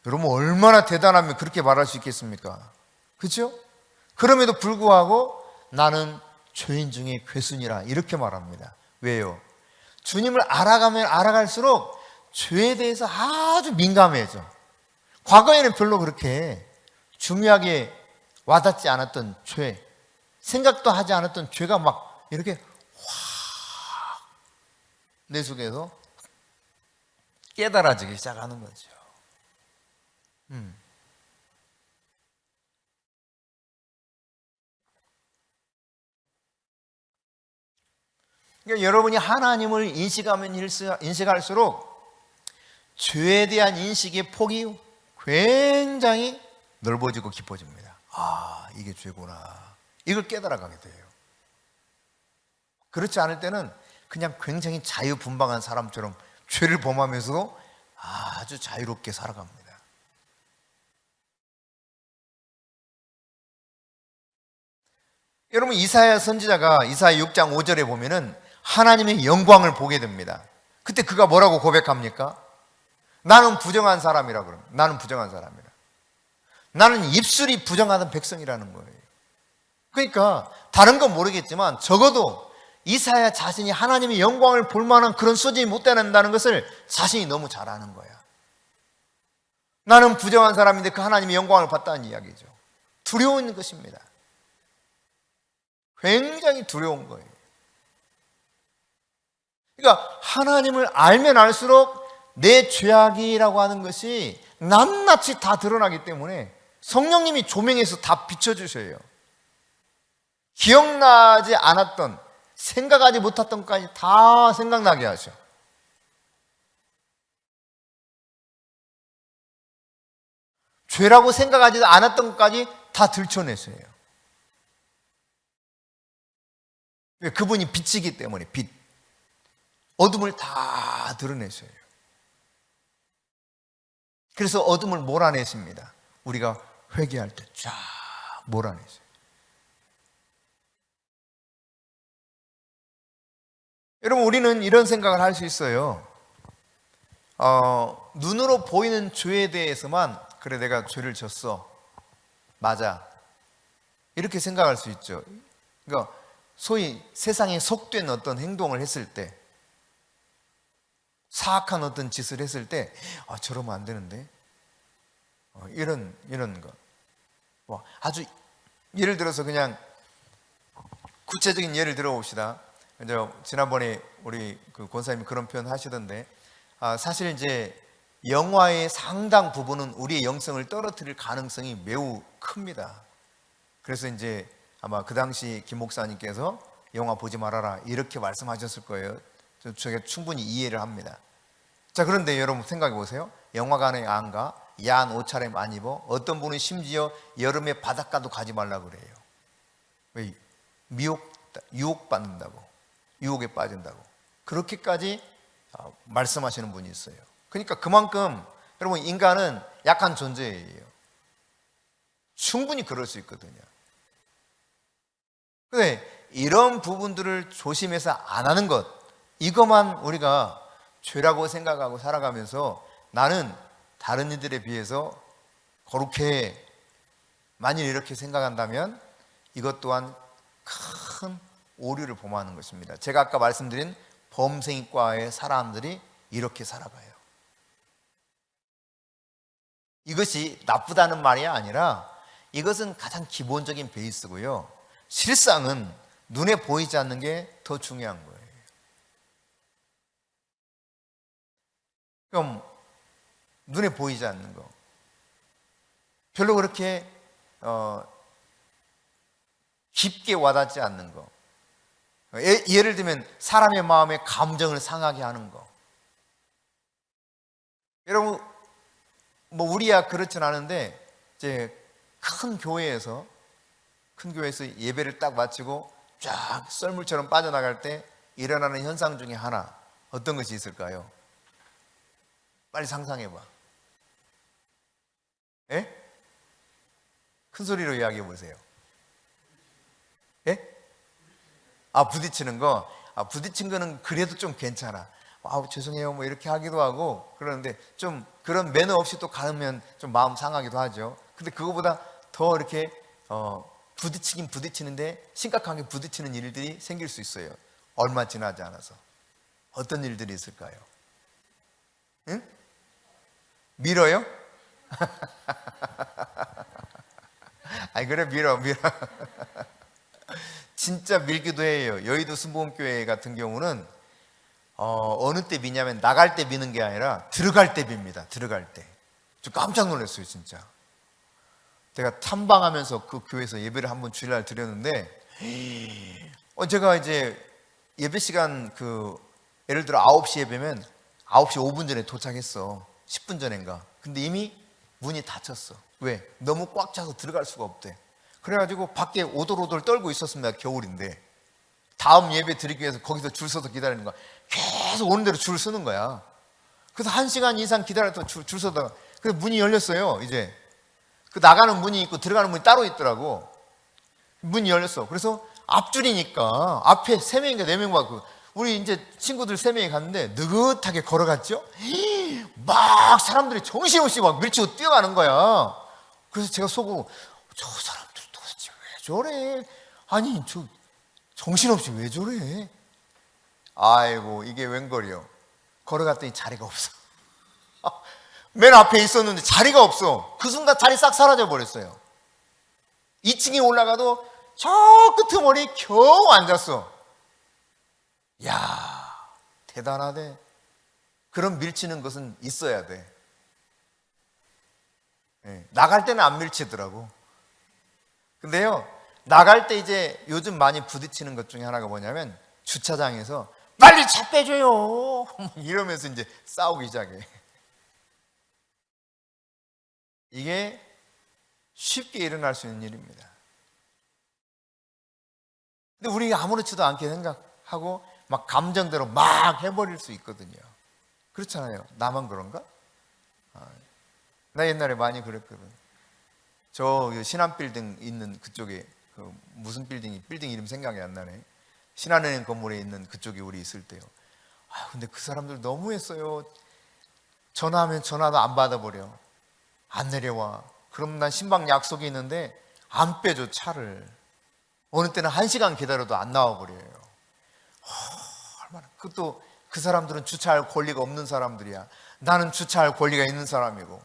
여러분, 얼마나 대단하면 그렇게 말할 수 있겠습니까? 그렇죠? 그럼에도 불구하고 나는 죄인 중에 괴순이라, 이렇게 말합니다. 왜요? 주님을 알아가면 알아갈수록 죄에 대해서 아주 민감해져. 과거에는 별로 그렇게 중요하게 와닿지 않았던 죄, 생각도 하지 않았던 죄가 막 이렇게 확 내 속에서 깨달아지기 시작하는 거죠. 그러니까 여러분이 하나님을 인식할수록 죄에 대한 인식의 폭이 굉장히 넓어지고 깊어집니다. 아, 이게 죄구나. 이걸 깨달아가게 돼요. 그렇지 않을 때는 그냥 굉장히 자유분방한 사람처럼 죄를 범하면서도 아주 자유롭게 살아갑니다. 여러분, 이사야 선지자가 이사야 6장 5절에 보면은 하나님의 영광을 보게 됩니다. 그때 그가 뭐라고 고백합니까? 나는 부정한 사람이라 그럽니다. 나는 부정한 사람이라. 나는 입술이 부정하던 백성이라는 거예요. 그러니까 다른 건 모르겠지만 적어도 이사야 자신이 하나님의 영광을 볼 만한 그런 소질이 못 되는다는 것을 자신이 너무 잘 아는 거야. 나는 부정한 사람인데 그 하나님의 영광을 봤다는 이야기죠. 두려운 것입니다. 굉장히 두려운 거예요. 그러니까 하나님을 알면 알수록 내 죄악이라고 하는 것이 낱낱이 다 드러나기 때문에 성령님이 조명해서 다 비춰주셔요. 기억나지 않았던, 생각하지 못했던 것까지 다 생각나게 하셔. 죄라고 생각하지도 않았던 것까지 다 들춰내셔요. 그분이 빛이기 때문에 빛. 어둠을 다 드러내셔요. 그래서 어둠을 몰아내십니다. 우리가 회개할 때 쫙 몰아내셔요. 여러분, 우리는 이런 생각을 할 수 있어요. 눈으로 보이는 죄에 대해서만 그래 내가 죄를 졌어. 맞아. 이렇게 생각할 수 있죠. 그러니까 소위 세상에 속된 어떤 행동을 했을 때, 사악한 어떤 짓을 했을 때 저러면 안 되는데 이런 거. 아주 예를 들어서 그냥 구체적인 예를 들어봅시다. 지난번에 우리 그 권사님이 그런 표현 하시던데, 사실 이제 영화의 상당 부분은 우리의 영성을 떨어뜨릴 가능성이 매우 큽니다. 그래서 이제 아마 그 당시 김 목사님께서 영화 보지 말아라 이렇게 말씀하셨을 거예요. 제가 충분히 이해를 합니다. 자, 그런데 여러분 생각해 보세요. 영화관에 안 가, 야한 옷차림 안 입어, 어떤 분은 심지어 여름에 바닷가도 가지 말라고 그래요. 왜? 유혹받는다고, 유혹에 빠진다고 그렇게까지 말씀하시는 분이 있어요. 그러니까 그만큼 여러분 인간은 약한 존재예요. 충분히 그럴 수 있거든요. 근데 이런 부분들을 조심해서 안 하는 것, 이것만 우리가 죄라고 생각하고 살아가면서 나는 다른 이들에 비해서 거룩해, 만일 이렇게 생각한다면 이것 또한 큰 오류를 범하는 것입니다. 제가 아까 말씀드린 범생이과의 사람들이 이렇게 살아가요. 이것이 나쁘다는 말이 아니라 이것은 가장 기본적인 베이스고요. 실상은 눈에 보이지 않는 게 더 중요한 거예요. 그럼 눈에 보이지 않는 거, 별로 그렇게 깊게 와닿지 않는 거, 예를 들면 사람의 마음에 감정을 상하게 하는 거. 여러분, 뭐 우리야 그렇진 않은데 이제 큰 교회에서 예배를 딱 마치고 쫙 썰물처럼 빠져나갈 때 일어나는 현상 중에 하나, 어떤 것이 있을까요? 빨리 상상해봐. 예? 큰 소리로 이야기해 보세요. 예? 부딪히는 거. 부딪힌 거는 그래도 좀 괜찮아. 죄송해요 뭐 이렇게 하기도 하고 그러는데, 좀 그런 매너 없이 또 가면 좀 마음 상하기도 하죠. 근데 그거보다 더 이렇게 부딪히긴 부딪히는데 심각하게 부딪히는 일들이 생길 수 있어요. 얼마 지나지 않아서 어떤 일들이 있을까요? 응? 밀어요? 아니 그래 밀어. 진짜 밀기도 해요. 여의도 순복음교회 같은 경우는 어느 때 미냐면 나갈 때 미는 게 아니라 들어갈 때 밉니다. 들어갈 때. 좀 깜짝 놀랐어요 진짜. 제가 탐방하면서 그 교회에서 예배를 한번 주일날 드렸는데 제가 이제 예배 시간 예를 들어 9시 예배면 9시 5분 전에 도착했어. 10분 전인가. 근데 이미 문이 닫혔어. 왜? 너무 꽉 차서 들어갈 수가 없대. 그래가지고 밖에 오돌오돌 떨고 있었습니다. 겨울인데 다음 예배 드리기 위해서 거기서 줄 서서 기다리는 거야. 계속 오는 대로 줄 서는 거야. 그래서 1시간 이상 기다렸다 줄 서다가 그래서 문이 열렸어요. 이제 그 나가는 문이 있고 들어가는 문이 따로 있더라고. 문이 열렸어. 그래서 앞줄이니까 앞에 3명인가 4명 우리 이제 친구들 3명이 갔는데 느긋하게 걸어갔죠. 막 사람들이 정신없이 막 밀치고 뛰어가는 거야. 그래서 제가 속으로 저 사람들 도대체 왜 저래? 아니 저 정신없이 왜 저래? 아이고 이게 웬걸이요. 걸어갔더니 자리가 없어. 맨 앞에 있었는데 자리가 없어. 그 순간 자리 싹 사라져 버렸어요. 2층에 올라가도 저 끄트머리 겨우 앉았어. 야 대단하대. 그런 밀치는 것은 있어야 돼. 나갈 때는 안 밀치더라고. 근데요 나갈 때 이제 요즘 많이 부딪히는 것 중에 하나가 뭐냐면 주차장에서 빨리 차 빼줘요 이러면서 이제 싸우기 시작해. 이게 쉽게 일어날 수 있는 일입니다. 근데 우리가 아무렇지도 않게 생각하고 막 감정대로 막 해버릴 수 있거든요. 그렇잖아요. 나만 그런가? 나 옛날에 많이 그랬거든. 저 신한빌딩 있는 그쪽에 무슨 빌딩 이름 생각이 안 나네. 신한은행 건물에 있는 그쪽에 우리 있을 때요. 근데 그 사람들 너무했어요. 전화하면 전화도 안 받아버려. 안 내려와. 그럼 난 신방 약속이 있는데 안 빼줘 차를. 어느 때는 1시간 기다려도 안 나와버려요. 얼마나. 그것도 그 사람들은 주차할 권리가 없는 사람들이야. 나는 주차할 권리가 있는 사람이고.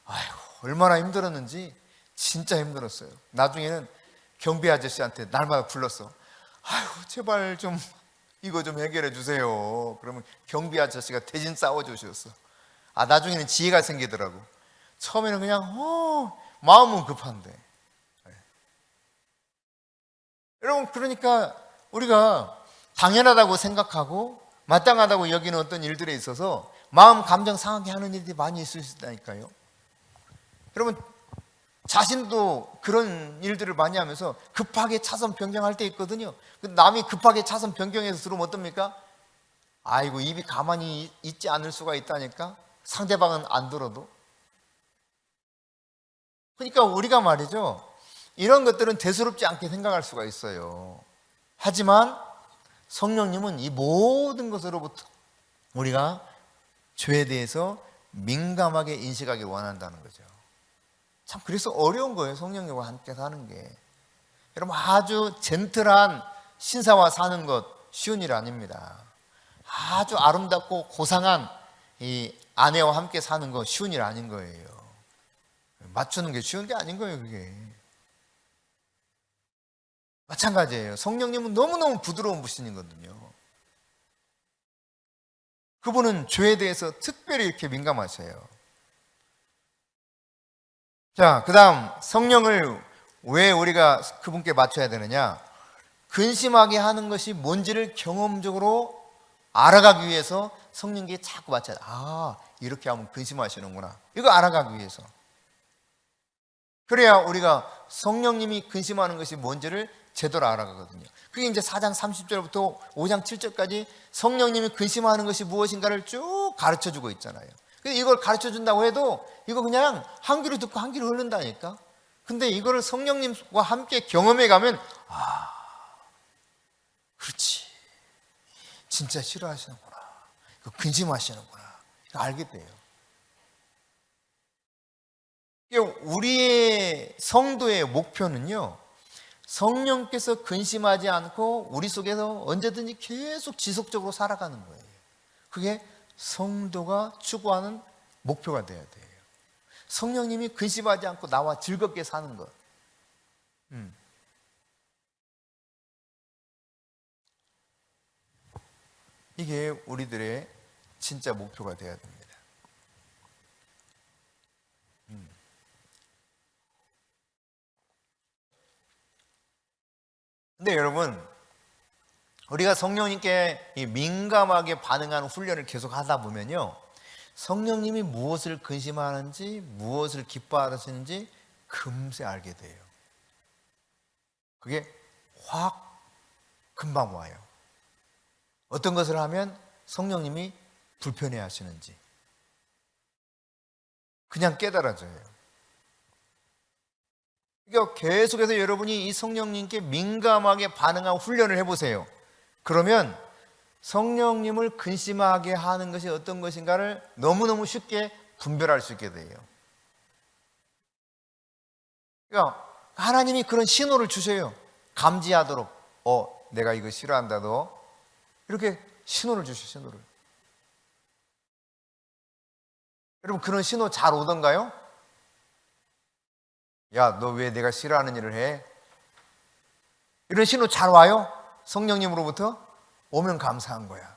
아이고 얼마나 힘들었는지 진짜 힘들었어요. 나중에는 경비 아저씨한테 날마다 불렀어. 아이고 제발 좀 이거 좀 해결해 주세요. 그러면 경비 아저씨가 대신 싸워주셨어. 나중에는 지혜가 생기더라고. 처음에는 그냥 마음은 급한데. 여러분 그러니까 우리가 당연하다고 생각하고 마땅하다고 여기는 어떤 일들에 있어서 마음 감정 상하게 하는 일들이 많이 있을 수 있다니까요. 여러분 자신도 그런 일들을 많이 하면서 급하게 차선 변경할 때 있거든요. 남이 급하게 차선 변경해서 들어오면 어떻습니까? 아이고 입이 가만히 있지 않을 수가 있다니까. 상대방은 안 들어도. 그러니까 우리가 말이죠 이런 것들은 대수롭지 않게 생각할 수가 있어요. 하지만 성령님은 이 모든 것으로부터 우리가 죄에 대해서 민감하게 인식하기 원한다는 거죠. 참 그래서 어려운 거예요. 성령님과 함께 사는 게. 여러분 아주 젠틀한 신사와 사는 것 쉬운 일 아닙니다. 아주 아름답고 고상한 이 아내와 함께 사는 거 쉬운 일 아닌 거예요. 맞추는 게 쉬운 게 아닌 거예요. 그게 마찬가지예요. 성령님은 너무너무 부드러운 분이거든요. 그분은 죄에 대해서 특별히 이렇게 민감하셔요. 자, 그 다음 성령을 왜 우리가 그분께 맞춰야 되느냐? 근심하게 하는 것이 뭔지를 경험적으로 알아가기 위해서 성령께 자꾸 맞춰야 돼. 이렇게 하면 근심하시는구나. 이거 알아가기 위해서. 그래야 우리가 성령님이 근심하는 것이 뭔지를 제대로 알아가거든요. 그게 이제 4장 30절부터 5장 7절까지 성령님이 근심하는 것이 무엇인가를 쭉 가르쳐 주고 있잖아요. 근데 이걸 가르쳐 준다고 해도 이거 그냥 한 귀로 듣고 한 귀로 흐른다니까. 근데 이거를 성령님과 함께 경험해 가면 그렇지. 진짜 싫어하시는구나. 이거 근심하시는구나. 이거 알게 돼요. 우리의 성도의 목표는요, 성령께서 근심하지 않고 우리 속에서 언제든지 계속 지속적으로 살아가는 거예요. 그게 성도가 추구하는 목표가 되어야 돼요. 성령님이 근심하지 않고 나와 즐겁게 사는 것. 이게 우리들의 진짜 목표가 되어야 됩니다. 근데 여러분, 우리가 성령님께 민감하게 반응하는 훈련을 계속 하다 보면요, 성령님이 무엇을 근심하는지, 무엇을 기뻐하시는지 금세 알게 돼요. 그게 확 금방 와요. 어떤 것을 하면 성령님이 불편해 하시는지 그냥 깨달아져요. 그러니까 계속해서 여러분이 이 성령님께 민감하게 반응하는 훈련을 해보세요. 그러면 성령님을 근심하게 하는 것이 어떤 것인가를 너무너무 쉽게 분별할 수 있게 돼요. 그러니까 하나님이 그런 신호를 주셔요. 감지하도록. 내가 이거 싫어한다 너. 이렇게 신호를 주셔, 신호를. 여러분, 그런 신호 잘 오던가요? 야, 너 왜 내가 싫어하는 일을 해? 이런 신호 잘 와요? 성령님으로부터? 오면 감사한 거야.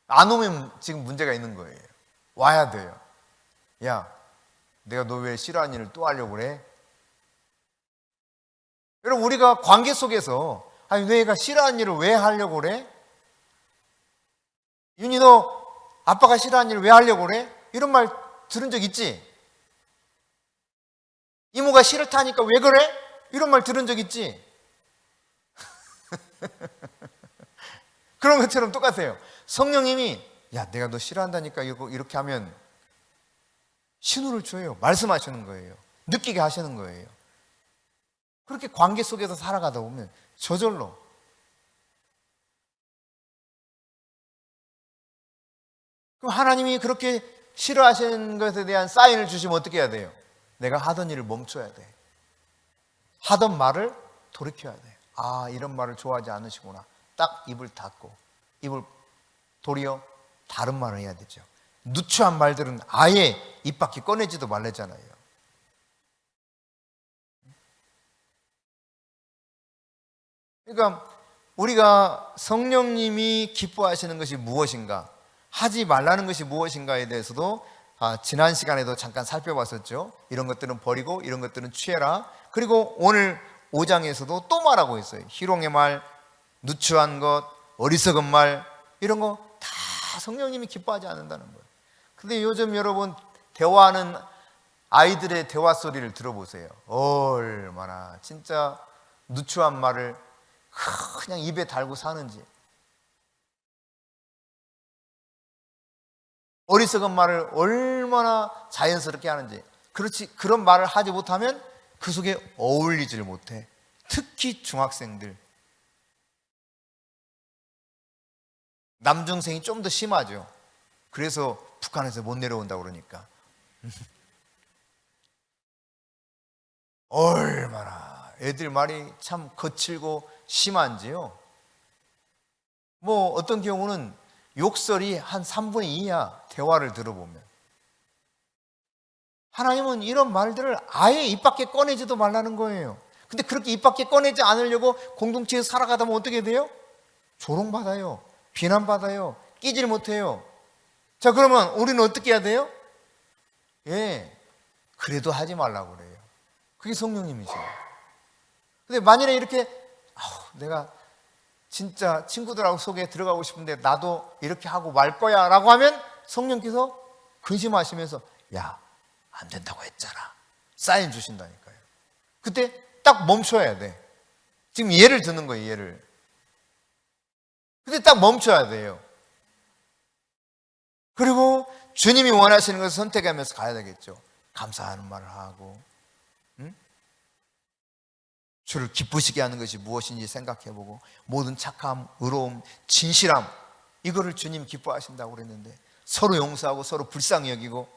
안 오면 지금 문제가 있는 거예요. 와야 돼요. 야, 내가 너 왜 싫어하는 일을 또 하려고 그래? 여러분, 우리가 관계 속에서 내가 싫어하는 일을 왜 하려고 그래? 윤희, 너 아빠가 싫어하는 일을 왜 하려고 그래? 이런 말 들은 적 있지? 이모가 싫다니까 왜 그래? 이런 말 들은 적 있지? 그런 것처럼 똑같아요. 성령님이 야, 내가 너 싫어한다니까 이렇게 하면 신호를 줘요. 말씀하시는 거예요. 느끼게 하시는 거예요. 그렇게 관계 속에서 살아가다 보면 저절로 그럼 하나님이 그렇게 싫어하시는 것에 대한 사인을 주시면 어떻게 해야 돼요? 내가 하던 일을 멈춰야 돼. 하던 말을 돌이켜야 돼. 이런 말을 좋아하지 않으시구나. 딱 입을 닫고 입을 도리어 다른 말을 해야 되죠. 누추한 말들은 아예 입 밖에 꺼내지도 말래잖아요. 그러니까 우리가 성령님이 기뻐하시는 것이 무엇인가, 하지 말라는 것이 무엇인가에 대해서도 지난 시간에도 잠깐 살펴봤었죠. 이런 것들은 버리고 이런 것들은 취해라. 그리고 오늘 5장에서도 또 말하고 있어요. 희롱의 말, 누추한 것, 어리석은 말, 이런 거 다 성령님이 기뻐하지 않는다는 거예요. 근데 요즘 여러분 대화하는 아이들의 대화 소리를 들어보세요. 얼마나 진짜 누추한 말을 그냥 입에 달고 사는지, 어리석은 말을 얼마나 자연스럽게 하는지. 그렇지, 그런 말을 하지 못하면 그 속에 어울리지를 못해. 특히 중학생들, 남중생이 좀 더 심하죠. 그래서 북한에서 못 내려온다고 그러니까. 얼마나 애들 말이 참 거칠고 심한지요. 뭐 어떤 경우는 욕설이 한 3분의 2야. 대화를 들어보면. 하나님은 이런 말들을 아예 입 밖에 꺼내지도 말라는 거예요. 근데 그렇게 입 밖에 꺼내지 않으려고 공동체에서 살아가다 보면 어떻게 돼요? 조롱받아요. 비난받아요. 끼질 못해요. 자, 그러면 우리는 어떻게 해야 돼요? 그래도 하지 말라고 그래요. 그게 성령님이세요. 근데 만일에 이렇게 내가 진짜 친구들하고 속에 들어가고 싶은데 나도 이렇게 하고 말 거야 라고 하면 성령께서 근심하시면서 야, 안 된다고 했잖아. 사인 주신다니까요. 그때 딱 멈춰야 돼. 지금 예를 드는 거예요, 예를. 근데 딱 멈춰야 돼요. 그리고 주님이 원하시는 것을 선택하면서 가야 되겠죠. 감사하는 말을 하고, 주를 기쁘시게 하는 것이 무엇인지 생각해보고, 모든 착함, 의로움, 진실함, 이거를 주님 기뻐하신다고 그랬는데, 서로 용서하고 서로 불쌍히 여기고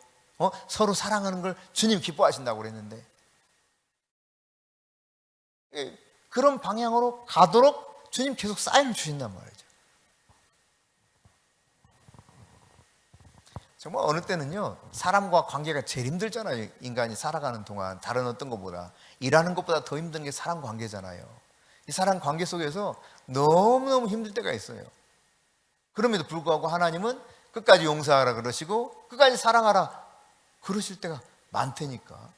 서로 사랑하는 걸 주님 기뻐하신다고 그랬는데, 그런 방향으로 가도록 주님 계속 사인을 주신단 말이죠. 정말 어느 때는요, 사람과 관계가 제일 힘들잖아요. 인간이 살아가는 동안 다른 어떤 것보다, 일하는 것보다 더 힘든 게 사람 관계잖아요. 이 사람 관계 속에서 너무너무 힘들 때가 있어요. 그럼에도 불구하고 하나님은 끝까지 용서하라 그러시고 끝까지 사랑하라 그러실 때가 많다니까.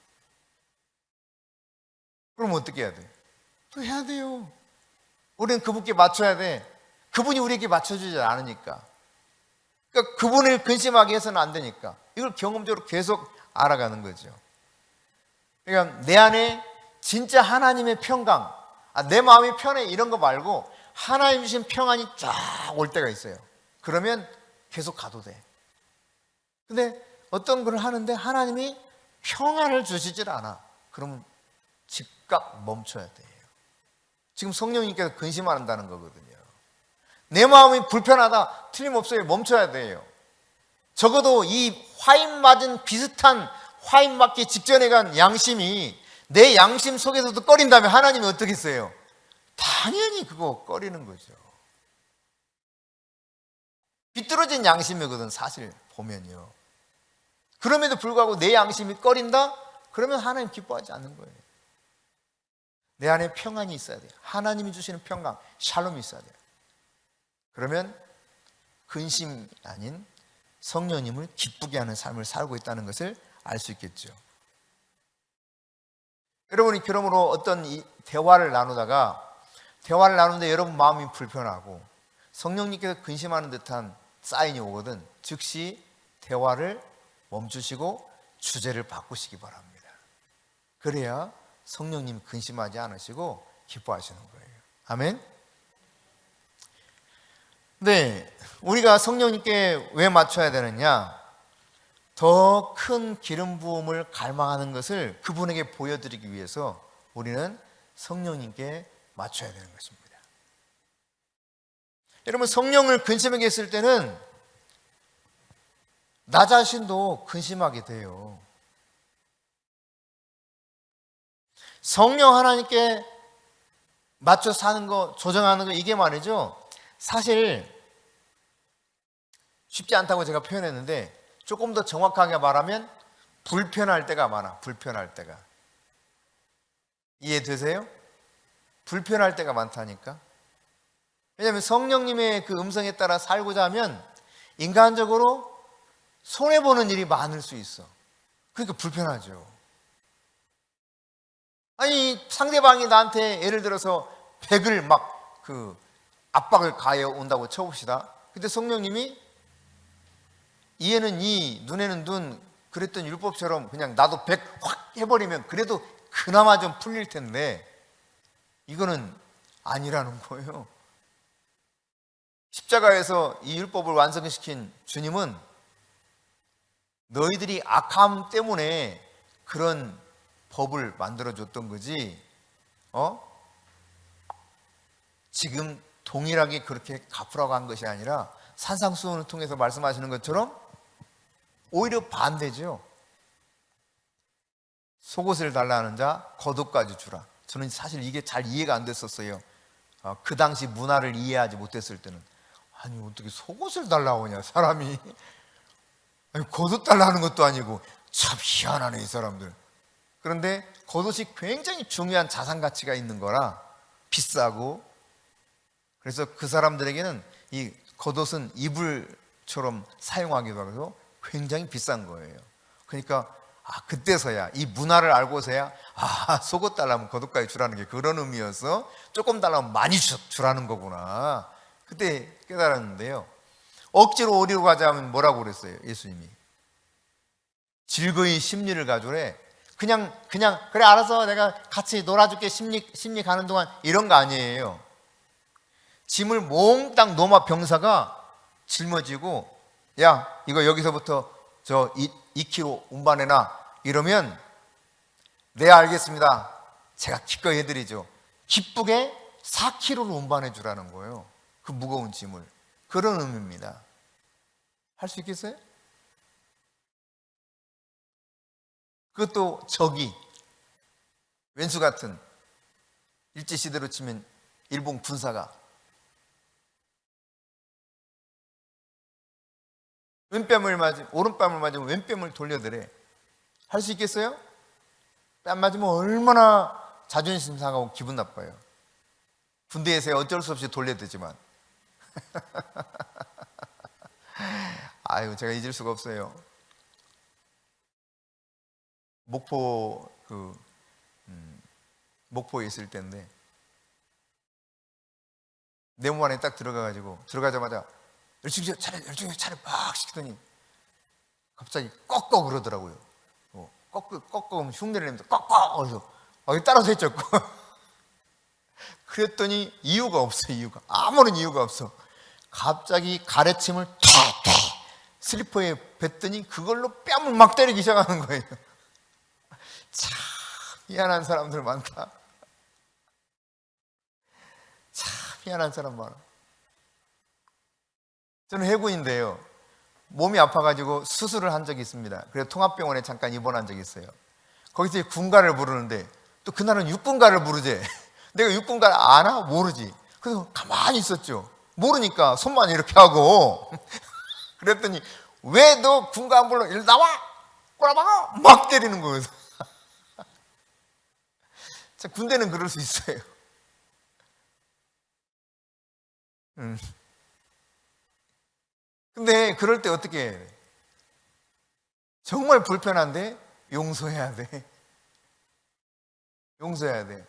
그럼 어떻게 해야 돼? 또 해야 돼요. 우리는 그분께 맞춰야 돼. 그분이 우리에게 맞춰주지 않으니까. 그러니까 그분을 근심하게 해서는 안 되니까. 이걸 경험적으로 계속 알아가는 거죠. 그러니까 내 안에 진짜 하나님의 평강, 내 마음이 편해 이런 거 말고 하나님 주신 평안이 쫙 올 때가 있어요. 그러면 계속 가도 돼. 근데 어떤 걸 하는데 하나님이 평안을 주시질 않아. 그러면 즉각 멈춰야 돼요. 지금 성령님께서 근심한다는 거거든요. 내 마음이 불편하다. 틀림없어요. 멈춰야 돼요. 적어도 이 화인 맞은 비슷한 화인 맞기 직전에 간 양심이 내 양심 속에서도 꺼린다면 하나님이 어떻게 했어요? 당연히 그거 꺼리는 거죠. 비뚤어진 양심이거든 사실 보면요. 그럼에도 불구하고 내 양심이 꺼린다? 그러면 하나님 기뻐하지 않는 거예요. 내 안에 평안이 있어야 돼요. 하나님이 주시는 평강, 샬롬이 있어야 돼요. 그러면 근심이 아닌 성령님을 기쁘게 하는 삶을 살고 있다는 것을 알 수 있겠죠. 여러분이 그러므로 어떤 이 대화를 나누는데 여러분 마음이 불편하고 성령님께서 근심하는 듯한 사인이 오거든 즉시 대화를 멈추시고 주제를 바꾸시기 바랍니다. 그래야 성령님 근심하지 않으시고 기뻐하시는 거예요. 아멘. 네, 우리가 성령님께 왜 맞춰야 되느냐? 더 큰 기름 부음을 갈망하는 것을 그분에게 보여드리기 위해서 우리는 성령님께 맞춰야 되는 것입니다. 여러분, 성령을 근심하게 했을 때는 나 자신도 근심하게 돼요. 성령 하나님께 맞춰 사는 거, 조정하는 거, 이게 말이죠. 사실 쉽지 않다고 제가 표현했는데 조금 더 정확하게 말하면 불편할 때가 많아. 불편할 때가. 이해되세요? 불편할 때가 많다니까. 왜냐하면 성령님의 그 음성에 따라 살고자 하면 인간적으로 손해보는 일이 많을 수 있어. 그러니까 불편하죠. 아니 상대방이 나한테 예를 들어서 100을 막 압박을 가해 온다고 쳐봅시다. 근데 성령님이 이에는 이, 눈에는 눈 그랬던 율법처럼 그냥 나도 100 확 해버리면 그래도 그나마 좀 풀릴 텐데 이거는 아니라는 거예요. 십자가에서 이 율법을 완성시킨 주님은 너희들이 악함 때문에 그런 법을 만들어줬던 거지 지금 동일하게 그렇게 갚으라고 한 것이 아니라 산상수훈을 통해서 말씀하시는 것처럼 오히려 반대죠. 속옷을 달라는 자 겉옷까지 주라. 저는 사실 이게 잘 이해가 안 됐었어요. 그 당시 문화를 이해하지 못했을 때는 아니 어떻게 속옷을 달라고 하냐 사람이. 아니, 겉옷 달라는 것도 아니고 참 희한하네 이 사람들. 그런데 겉옷이 굉장히 중요한 자산 가치가 있는 거라 비싸고 그래서 그 사람들에게는 이 겉옷은 이불처럼 사용하기도 하고 굉장히 비싼 거예요. 그러니까 그때서야 이 문화를 알고서야 속옷 달라면 겉옷까지 주라는 게 그런 의미여서 조금 달라면 많이 주라는 거구나. 그때 깨달았는데요. 억지로 어디로 가자면 뭐라고 그랬어요? 예수님이 즐거이 심리를 가져래. 그냥 그래 알아서 내가 같이 놀아줄게 심리 가는 동안 이런 거 아니에요. 짐을 몽땅 노마 병사가 짊어지고 야 이거 여기서부터 저 2kg 운반해놔 이러면 네 알겠습니다. 제가 기꺼이 해드리죠. 기쁘게 4kg를 운반해 주라는 거예요. 그 무거운 짐을. 그런 의미입니다. 할 수 있겠어요? 그것도 적이 왼수 같은 일제시대로 치면 일본 군사가 오른뺨을 맞으면 왼뺨을 돌려드래. 할 수 있겠어요? 뺨 맞으면 얼마나 자존심 상하고 기분 나빠요. 군대에서 어쩔 수 없이 돌려대지만 아유, 제가 잊을 수가 없어요. 목포에 있을 때인데 내무반에 딱 들어가자마자 열중히 차려 막 시키더니 갑자기 꺽꺽 그러더라고요. 꺽꺽 흉내를 내면서 꺽꺽 어디서 따라서 했죠. 그랬더니 이유가 아무런 이유가 없어. 갑자기 가래침을 툭툭 슬리퍼에 뱉더니 그걸로 뺨을 막 때리기 시작하는 거예요. 참 미안한 사람들 많다. 참 미안한 사람 많아. 저는 해군인데요, 몸이 아파가지고 수술을 한 적이 있습니다. 그래서 통합병원에 잠깐 입원한 적이 있어요. 거기서 군가를 부르는데 또 그날은 육군가를 부르지. 내가 육군가를 아나? 모르지. 그래서 가만히 있었죠. 모르니까 손만 이렇게 하고 그랬더니 왜 너 군가 안 불러? 일 나와! 꼬라박아! 막 때리는 거예요. 자, 군대는 그럴 수 있어요. 근데 그럴 때 어떻게 해? 정말 불편한데 용서해야 돼. 용서해야 돼.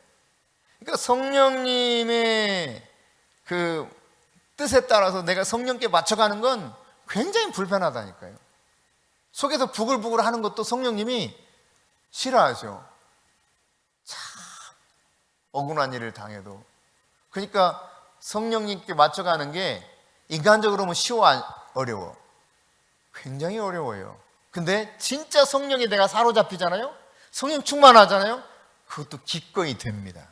그러니까 성령님의 그 뜻에 따라서 내가 성령께 맞춰가는 건 굉장히 불편하다니까요. 속에서 부글부글 하는 것도 성령님이 싫어하죠. 참 억울한 일을 당해도. 그러니까 성령님께 맞춰가는 게 인간적으로 보면 쉬워, 어려워? 굉장히 어려워요. 근데 진짜 성령에 내가 사로잡히잖아요. 성령 충만하잖아요. 그것도 기꺼이 됩니다.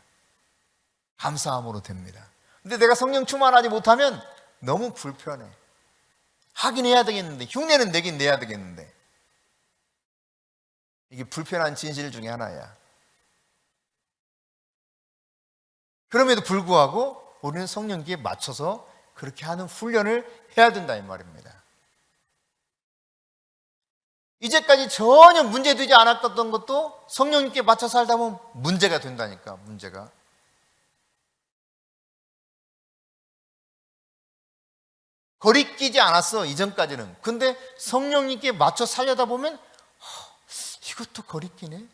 감사함으로 됩니다. 근데 내가 성령 충만하지 못하면 너무 불편해. 하긴 해야 되겠는데, 흉내는 내긴 내야 되겠는데, 이게 불편한 진실 중에 하나야. 그럼에도 불구하고 우리는 성령기에 맞춰서 그렇게 하는 훈련을 해야 된다 이 말입니다. 이제까지 전혀 문제되지 않았던 것도 성령님께 맞춰 살다 보면 문제가 된다니까. 문제가. 거리끼지 않았어 이전까지는. 근데 성령님께 맞춰 살려다 보면 이것도 거리끼네,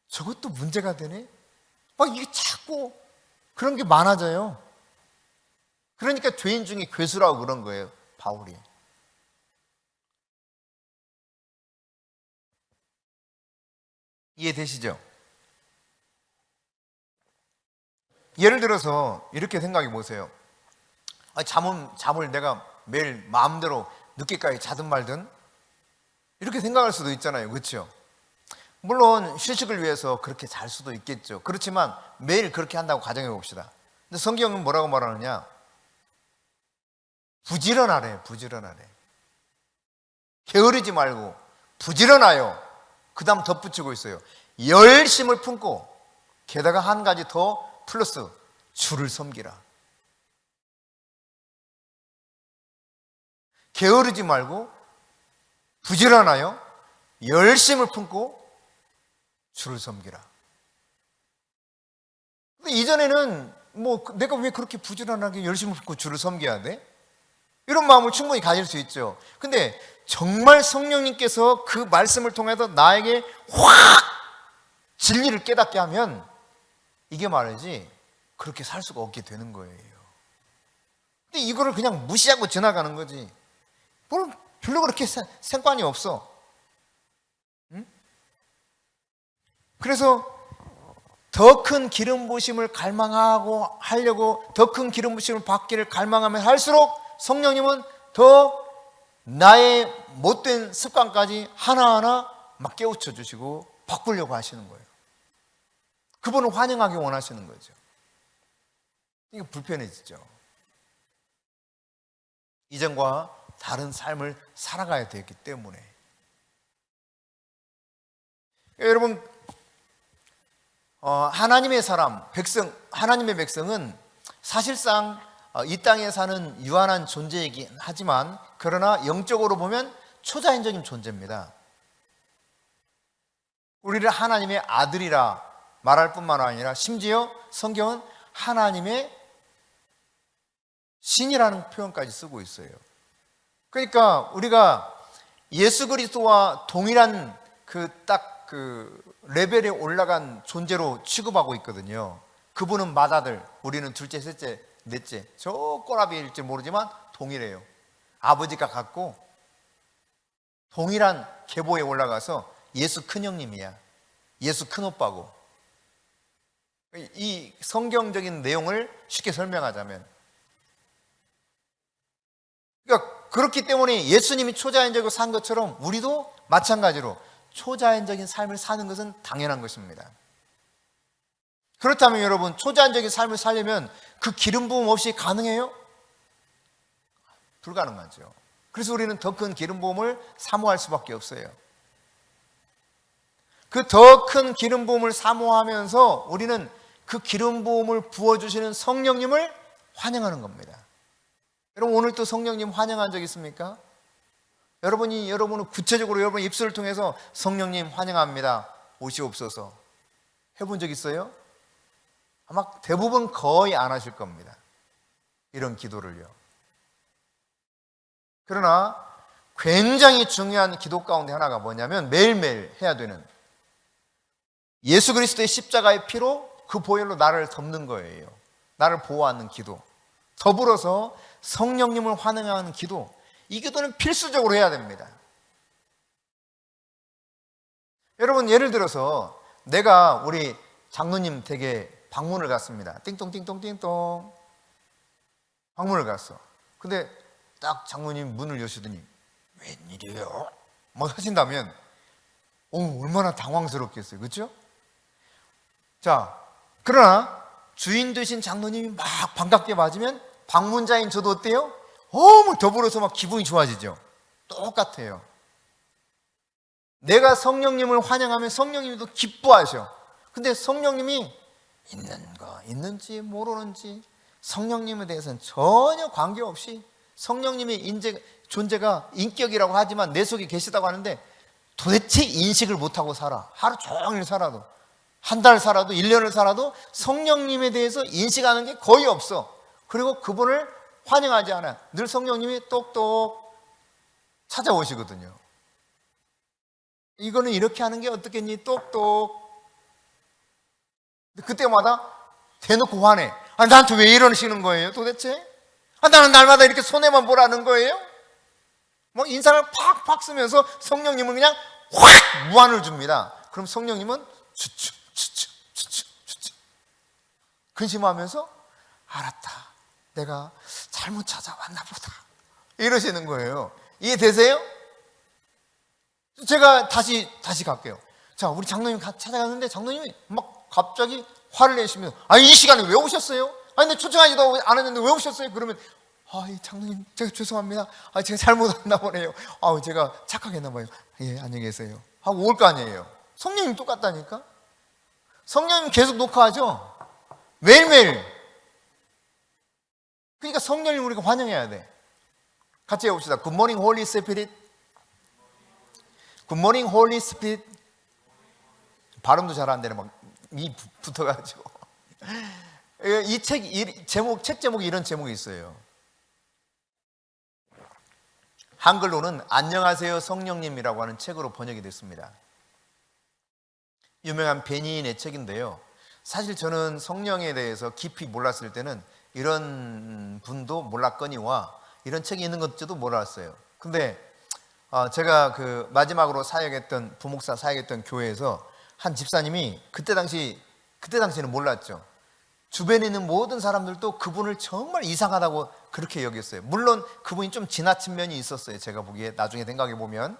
저것도 문제가 되네, 막 이게 자꾸 그런 게 많아져요. 그러니까 죄인 중에 괴수라고 그런 거예요, 바울이. 이해되시죠? 예를 들어서 이렇게 생각해 보세요. 잠을 내가 매일 마음대로 늦게까지 자든 말든 이렇게 생각할 수도 있잖아요. 그렇죠? 물론 휴식을 위해서 그렇게 잘 수도 있겠죠. 그렇지만 매일 그렇게 한다고 가정해 봅시다. 근데 성경은 뭐라고 말하느냐? 부지런하래. 부지런하래. 게으르지 말고 부지런하여. 그 다음 덧붙이고 있어요. 열심을 품고, 게다가 한 가지 더 플러스, 주를 섬기라. 게으르지 말고 부지런하여 열심을 품고 주를 섬기라. 근데 이전에는 내가 왜 그렇게 부지런하게 열심을 품고 주를 섬겨야 돼? 이런 마음을 충분히 가질 수 있죠. 근데 정말 성령님께서 그 말씀을 통해서 나에게 확 진리를 깨닫게 하면 이게 말이지 그렇게 살 수가 없게 되는 거예요. 근데 이거를 그냥 무시하고 지나가는 거지. 별로 그렇게 상관이 없어. 응? 그래서 더 큰 기름 부으심을 하려고 더 큰 기름 부으심을 받기를 갈망하면 할수록 성령님은 더 나의 못된 습관까지 하나하나 막 깨우쳐 주시고 바꾸려고 하시는 거예요. 그분을 환영하기 원하시는 거죠. 이게 불편해지죠. 이전과 다른 삶을 살아가야 되기 때문에. 여러분, 하나님의 사람, 백성, 하나님의 백성은 사실상 이 땅에 사는 유한한 존재이긴 하지만 그러나 영적으로 보면 초자연적인 존재입니다. 우리를 하나님의 아들이라 말할 뿐만 아니라 심지어 성경은 하나님의 신이라는 표현까지 쓰고 있어요. 그러니까 우리가 예수 그리스도와 동일한 그 레벨에 올라간 존재로 취급하고 있거든요. 그분은 맏아들, 우리는 둘째, 셋째, 넷째. 저 꼬라비일지 모르지만 동일해요. 아버지가 같고 동일한 계보에 올라가서 예수 큰형님이야. 예수 큰오빠고. 이 성경적인 내용을 쉽게 설명하자면, 그러니까 그렇기 때문에 예수님이 초자연적으로 산 것처럼 우리도 마찬가지로 초자연적인 삶을 사는 것은 당연한 것입니다. 그렇다면 여러분, 초자연적인 삶을 살려면 그 기름 부음 없이 가능해요? 불가능하죠. 그래서 우리는 더 큰 기름 부음을 사모할 수밖에 없어요. 그 더 큰 기름 부음을 사모하면서 우리는 그 기름 부음을 부어주시는 성령님을 환영하는 겁니다. 여러분, 오늘 또 성령님 환영한 적 있습니까? 여러분은 구체적으로 여러분 입술을 통해서 성령님 환영합니다, 오시옵소서 해본 적 있어요? 아마 대부분 거의 안 하실 겁니다. 이런 기도를요. 그러나 굉장히 중요한 기도 가운데 하나가 뭐냐면 매일매일 해야 되는 예수 그리스도의 십자가의 피로 그 보혈로 나를 덮는 거예요. 나를 보호하는 기도. 더불어서 성령님을 환영하는 기도. 이 기도는 필수적으로 해야 됩니다. 여러분, 예를 들어서 내가 우리 장로님 댁에 방문을 갔습니다. 띵동띵동띵동 방문을 갔어. 근데 딱 장로님 문을 여시더니 웬일이에요? 막 하신다면 얼마나 당황스럽겠어요. 그렇죠? 자, 그러나 주인 되신 장로님이 막 반갑게 맞으면 방문자인 저도 어때요? 더불어서 막 기분이 좋아지죠. 똑같아요. 내가 성령님을 환영하면 성령님도 기뻐하셔. 근데 성령님이 있는지 모르는지 성령님에 대해서는 전혀 관계없이 성령님의 존재가 인격이라고 하지만 내 속에 계시다고 하는데 도대체 인식을 못하고 살아. 하루 종일 살아도, 한 달 살아도, 1년을 살아도 성령님에 대해서 인식하는 게 거의 없어. 그리고 그분을 환영하지 않아요. 늘 성령님이 똑똑 찾아오시거든요. 이거는 이렇게 하는 게 어떻겠니? 똑똑. 그때마다 대놓고 화내. 나한테 왜 이러시는 거예요 도대체? 나는 날마다 이렇게 손해만 보라는 거예요? 뭐 인상을 팍팍 쓰면서 성령님은 그냥 확 무한을 줍니다. 그럼 성령님은 추측 근심하면서 알았다, 내가 잘못 찾아왔나 보다 이러시는 거예요. 이해되세요? 제가 다시 갈게요. 자, 우리 장로님 찾아갔는데 장로님이 막 갑자기 화를 내시면서 이 시간에 왜 오셨어요? 내 초청하지도 않았는데 왜 오셨어요? 그러면 장로님 제가 죄송합니다. 제가 잘못했나 보네요. 제가 착하게 했나 봐요. 예, 안녕히 계세요 하고 올 거 아니에요. 성령님 똑같다니까. 성령님 계속 녹화하죠. 매일매일. 그러니까 성령님 우리가 환영해야 돼. 같이 해봅시다. Good morning, Holy Spirit. Good morning, Holy Spirit. 발음도 잘 안 되네. 막 이 붙어가지고. 이 책 제목이 이런 제목이 있어요. 한글로는 안녕하세요 성령님이라고 하는 책으로 번역이 됐습니다. 유명한 베니인의 책인데요. 사실 저는 성령에 대해서 깊이 몰랐을 때는 이런 분도 몰랐거니와 이런 책이 있는 것도 몰랐어요. 근데 제가 그 마지막으로 부목사 사역했던 교회에서 한 집사님이 그때 당시에는 몰랐죠. 주변에 있는 모든 사람들도 그분을 정말 이상하다고 그렇게 여겼어요. 물론 그분이 좀 지나친 면이 있었어요. 제가 보기에 나중에 생각해 보면.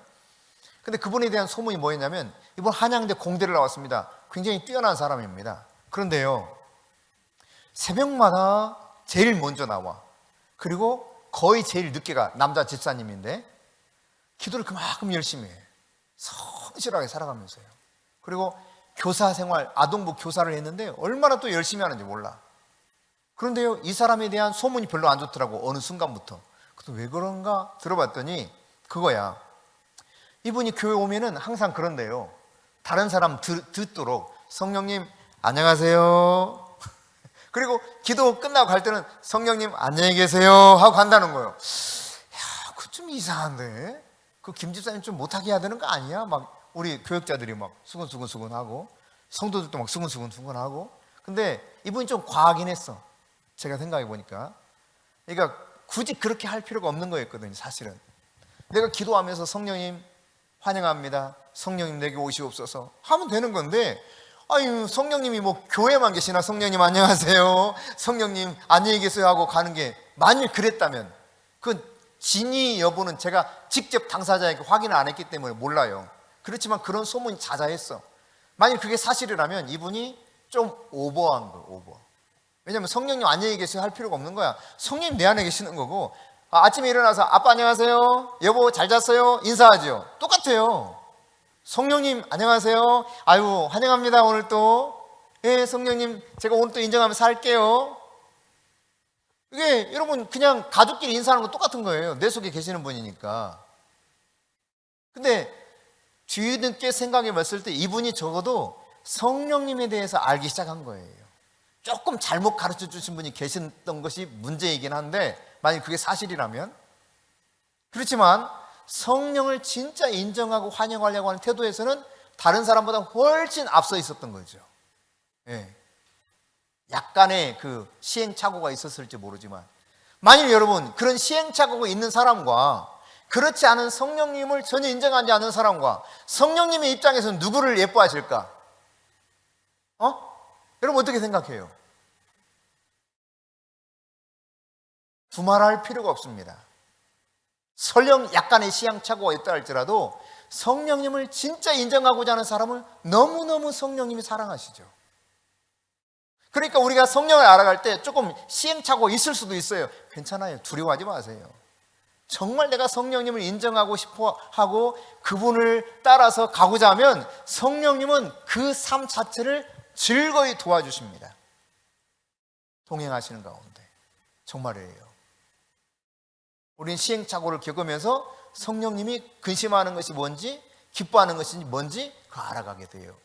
근데 그분에 대한 소문이 뭐였냐면 이번 한양대 공대를 나왔습니다. 굉장히 뛰어난 사람입니다. 그런데요, 새벽마다 제일 먼저 나와. 그리고 거의 제일 늦게 가. 남자 집사님인데 기도를 그만큼 열심히 해. 성실하게 살아가면서요. 그리고 교사 생활, 아동부 교사를 했는데 얼마나 또 열심히 하는지 몰라. 그런데요, 이 사람에 대한 소문이 별로 안 좋더라고, 어느 순간부터. 그래서 왜 그런가 들어봤더니 그거야. 이분이 교회 오면은 항상 그런데요, 다른 사람 듣도록 성령님 안녕하세요 그리고 기도 끝나고 갈 때는 성령님 안녕히 계세요 하고 간다는 거예요. 야, 그거 좀 이상한데? 그 김 집사님 좀 못하게 해야 되는 거 아니야? 막 우리 교역자들이 막 수근수근 하고 성도들도 막 수근수근 하고. 근데 이분이 좀 과하긴 했어, 제가 생각해 보니까. 그러니까 굳이 그렇게 할 필요가 없는 거였거든요, 사실은. 내가 기도하면서 성령님 환영합니다, 성령님 내게 오시옵소서 하면 되는 건데, 아유, 성령님이 뭐 교회만 계시나 성령님 안녕하세요, 성령님 안녕히 계세요 하고 가는 게, 만일 그랬다면 그 진위 여부는 제가 직접 당사자에게 확인을 안 했기 때문에 몰라요. 그렇지만 그런 소문이 자자했어. 만일 그게 사실이라면 이분이 좀 오버한 거예요, 오버. 왜냐하면 성령님 안녕히 계세요 할 필요가 없는 거야. 성령님 내 안에 계시는 거고, 아침에 일어나서 아빠 안녕하세요, 여보 잘 잤어요 인사하죠. 똑같아요. 성령님 안녕하세요, 아유 환영합니다 오늘 또, 예 성령님 제가 오늘 또 인정하면서 할게요. 이게 여러분 그냥 가족끼리 인사하는 거 똑같은 거예요, 내 속에 계시는 분이니까. 근데 뒤늦게 생각해 봤을 때 이분이 적어도 성령님에 대해서 알기 시작한 거예요. 조금 잘못 가르쳐 주신 분이 계셨던 것이 문제이긴 한데, 만약 그게 사실이라면. 그렇지만 성령을 진짜 인정하고 환영하려고 하는 태도에서는 다른 사람보다 훨씬 앞서 있었던 거죠. 예. 약간의 그 시행착오가 있었을지 모르지만, 만일 여러분 그런 시행착오가 있는 사람과 그렇지 않은 성령님을 전혀 인정하지 않는 사람과 성령님의 입장에서는 누구를 예뻐하실까? 여러분 어떻게 생각해요? 두말할 필요가 없습니다. 설령 약간의 시행착오가 있다 할지라도 성령님을 진짜 인정하고자 하는 사람을 너무너무 성령님이 사랑하시죠. 그러니까 우리가 성령을 알아갈 때 조금 시행착오가 있을 수도 있어요. 괜찮아요, 두려워하지 마세요. 정말 내가 성령님을 인정하고 싶어 하고 그분을 따라서 가고자 하면 성령님은 그 삶 자체를 즐거이 도와주십니다. 동행하시는 가운데. 정말이에요. 우린 시행착오를 겪으면서 성령님이 근심하는 것이 뭔지, 기뻐하는 것이 뭔지 그거 알아가게 돼요.